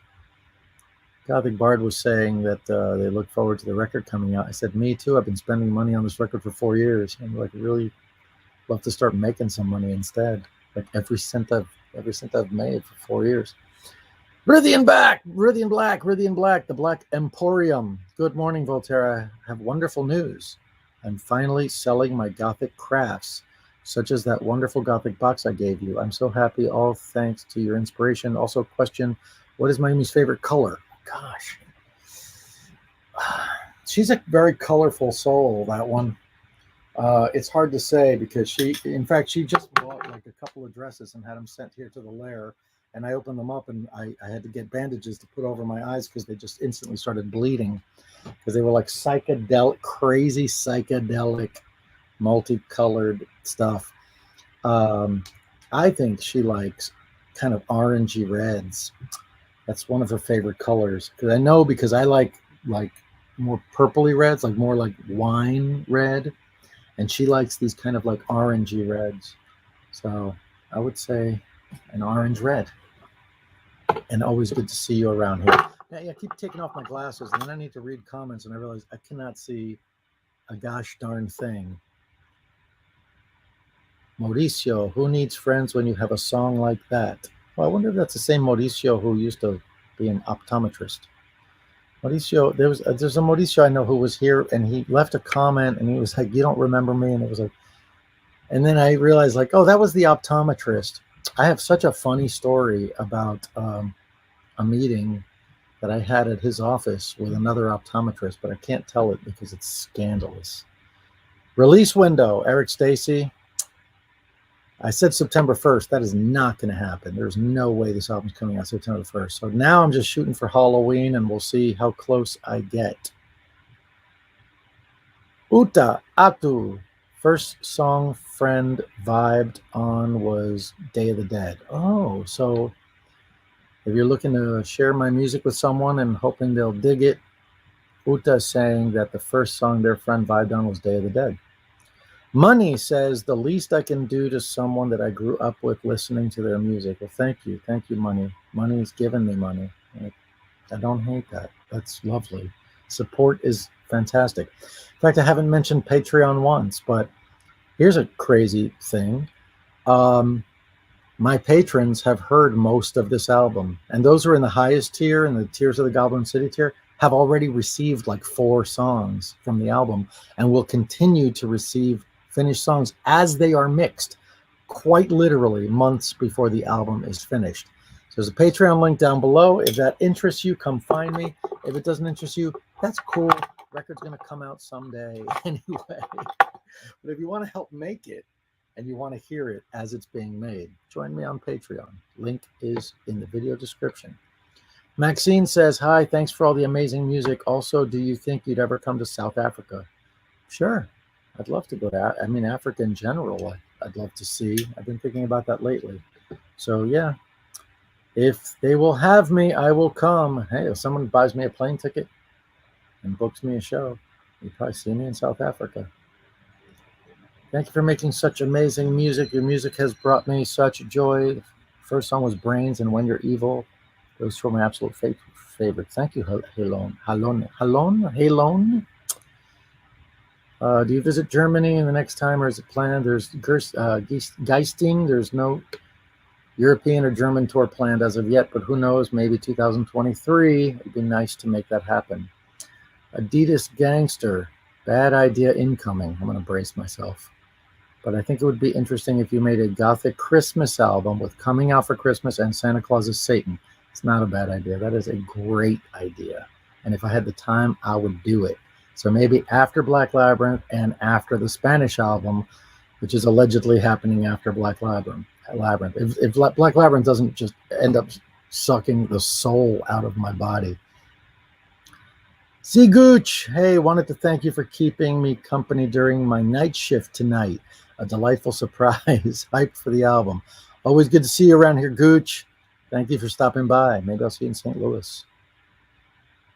Gothic Bard was saying that they look forward to the record coming out. I said, me too. I've been spending money on this record for 4 years. I'm like, really love to start making some money instead. Like every cent I've made for 4 years. Rithian Black, the Black Emporium. Good morning, Voltaire. I have wonderful news. I'm finally selling my Gothic crafts, such as that wonderful Gothic box I gave you. I'm so happy, all thanks to your inspiration. Also, question, what is Mayumi's favorite color? Gosh. She's a very colorful soul, that one. It's hard to say, because she just bought like a couple of dresses and had them sent here to the lair. and I opened them up, and I had to get bandages to put over my eyes because they just instantly started bleeding, because they were like psychedelic, crazy psychedelic, multicolored stuff. I think she likes kind of orangey reds. That's one of her favorite colors. Because I like more purpley reds, like more like wine red, and she likes these kind of like orangey reds. So I would say an orange red. And always good to see you around here. Yeah, I keep taking off my glasses, and then I need to read comments, and I realize I cannot see a gosh darn thing. Mauricio, who needs friends when you have a song like that? Well, I wonder if that's the same Mauricio who used to be an optometrist. Mauricio, there's a Mauricio I know who was here, and he left a comment, and he was like, "You don't remember me?" And it was like, and then I realized, like, oh, that was the optometrist. I have such a funny story about a meeting that I had at his office with another optometrist, but I can't tell it because it's scandalous. Release window, Eric Stacy. I said September 1st. That is not going to happen. There's no way this album's coming out September 1st. So now I'm just shooting for Halloween, and we'll see how close I get. Uta Atu. First song friend vibed on was Day of the Dead. Oh, so if you're looking to share my music with someone and hoping they'll dig it, Uta is saying that the first song their friend vibed on was Day of the Dead. Money says, the least I can do to someone that I grew up with listening to their music. Well, thank you. Thank you, Money. Money's given me money. I don't hate that. That's lovely. Support is fantastic. In fact, I haven't mentioned Patreon once, but here's a crazy thing. My patrons have heard most of this album, and those who are in the highest tier, in the Tears of the Goblin City tier, have already received like 4 songs from the album, and will continue to receive finished songs as they are mixed, quite literally months before the album is finished. So there's a Patreon link down below. If that interests you, come find me. If it doesn't interest you, that's cool. Record's going to come out someday anyway. But if you want to help make it and you want to hear it as it's being made, join me on Patreon. Link is in the video description. Maxine says, hi, thanks for all the amazing music. Also, do you think you'd ever come to South Africa? Sure. I'd love to go to, Africa in general. I'd love to see. I've been thinking about that lately. So yeah, if they will have me, I will come. Hey, if someone buys me a plane ticket and books me a show, you'll probably see me in South Africa. Thank you for making such amazing music. Your music has brought me such joy. The first song was Brains and When You're Evil. Those two are my absolute favorite. Thank you, Halon. Halon. Do you visit Germany in the next time, or is it planned? There's Geisting. There's no European or German tour planned as of yet, but who knows? Maybe 2023. It'd be nice to make that happen. Adidas Gangster. Bad idea incoming. I'm going to brace myself. But I think it would be interesting if you made a Gothic Christmas album with Coming Out for Christmas and Santa Claus is Satan. It's not a bad idea. That is a great idea. And if I had the time, I would do it. So maybe after Black Labyrinth and after the Spanish album, which is allegedly happening after Black Labyrinth. If Black Labyrinth doesn't just end up sucking the soul out of my body. Sigooch, hey, wanted to thank you for keeping me company during my night shift tonight. A delightful surprise. Hyped for the album. Always good to see you around here, Gooch. Thank you for stopping by. Maybe I'll see you in St. Louis.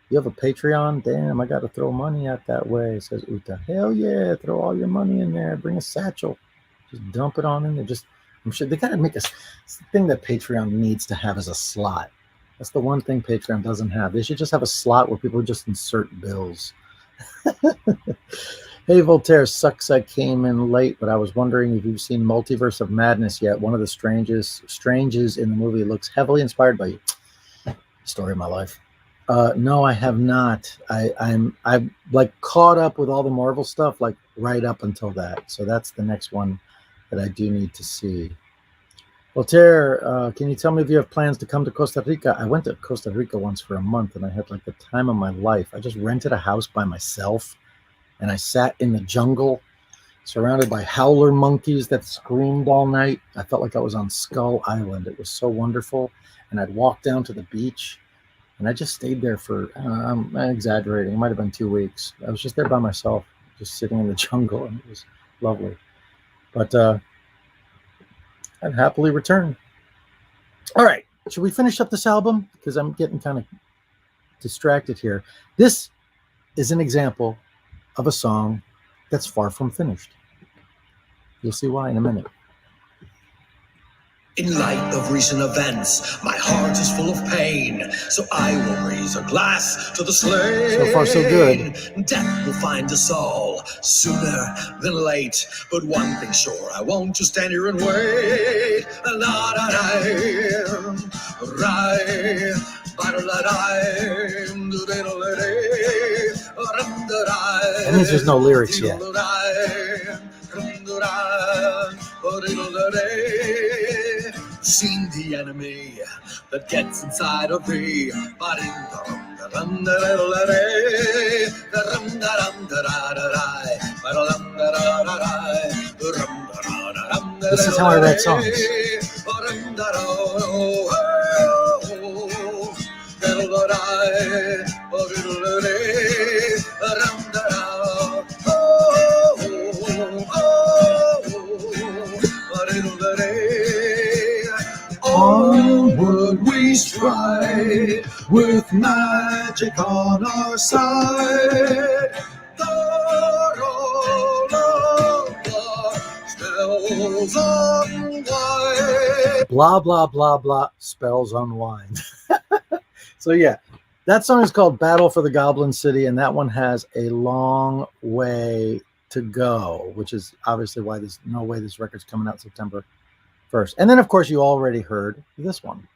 You have a Patreon? Damn, I got to throw money out that way, says Uta. Hell yeah, throw all your money in there. Bring a satchel. Just dump it on in there. I'm sure they got to make it's the thing that Patreon needs to have is a slot. That's the one thing Patreon doesn't have. They should just have a slot where people just insert bills. Hey, Voltaire, sucks I came in late, but I was wondering if you've seen Multiverse of Madness yet. One of the stranges in the movie looks heavily inspired by you. Story of my life. No, I have not. I'm like caught up with all the Marvel stuff, like right up until that. So that's the next one that I do need to see. Voltaire, can you tell me if you have plans to come to Costa Rica? I went to Costa Rica once for a month, and I had like the time of my life. I just rented a house by myself, and I sat in the jungle surrounded by howler monkeys that screamed all night. I felt like I was on Skull Island. It was so wonderful. And I'd walk down to the beach, and I just stayed there for, I'm exaggerating, it might have been 2 weeks. I was just there by myself, just sitting in the jungle, and it was lovely. But I'd happily return. All right, should we finish up this album? Because I'm getting kind of distracted here. This is an example of a song that's far from finished. You'll see why in a minute. In light of recent events, my heart is full of pain, so I will raise a glass to the slain. So far, so good. Death will find us all sooner than late, but one thing sure, I won't just stand here and wait. That means there's no lyrics yet. Seen the enemy that gets inside of me, but in This is how I write songs. Onward we stride with magic on our side. Blah, blah, blah, blah, spells unwind. So yeah, that song is called Battle for the Goblin City, and that one has a long way to go, which is obviously why there's no way this record's coming out September 1st. And then, of course, you already heard this one.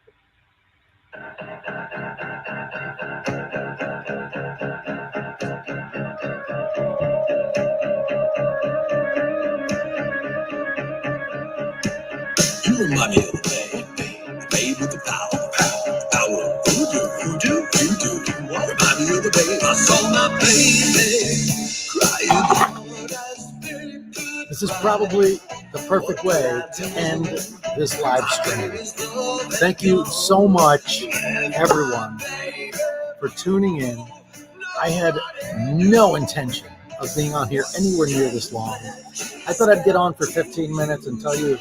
You remind me of the babe with the power of voodoo. Remind me of the babe, I saw my baby crying. This is probably the perfect way to end this live stream. Thank you so much, everyone, for tuning in. I had no intention of being on here anywhere near this long. I thought I'd get on for 15 minutes and tell you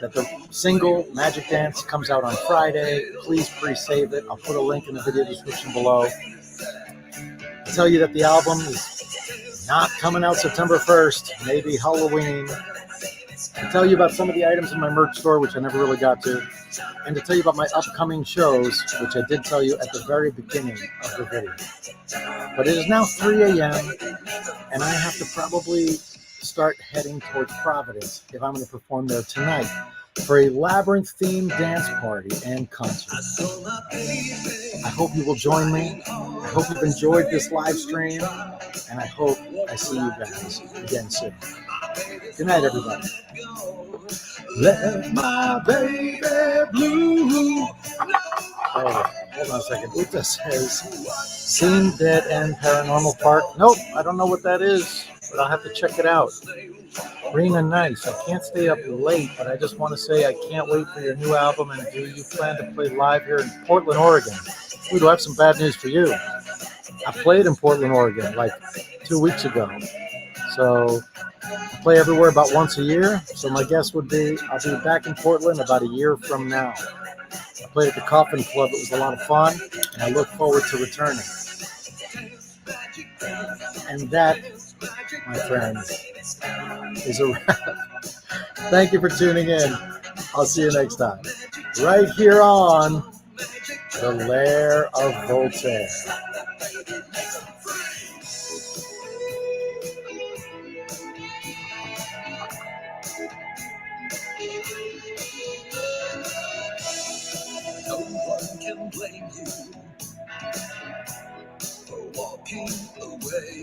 that the single Magic Dance comes out on Friday. Please pre-save it. I'll put a link in the video description below. I'll tell you that the album is not coming out September 1st, maybe Halloween. To tell you about some of the items in my merch store, which I never really got to, and to tell you about my upcoming shows, which I did tell you at the very beginning of the video. But it is now 3 a.m., and I have to probably start heading towards Providence if I'm going to perform there tonight for a Labyrinth-themed dance party and concert. I hope you will join me. I hope you've enjoyed this live stream, and I hope I see you guys again soon. Good night, everybody. Let my baby blue. Oh, hold on a second. It just says Seen Dead End Paranormal Park. Nope, I don't know what that is, but I'll have to check it out. Rena Nice. I can't stay up late, but I just want to say I can't wait for your new album. And do you plan to play live here in Portland, Oregon? Ooh, do I have some bad news for you? I played in Portland, Oregon, like 2 weeks ago. So I play everywhere about once a year. So my guess would be I'll be back in Portland about a year from now. I played at the Coffin Club. It was a lot of fun, and I look forward to returning. And that, my friends, is a wrap. Thank you for tuning in. I'll see you next time. Right here on The Lair of Voltaire. No one can blame you for walking away.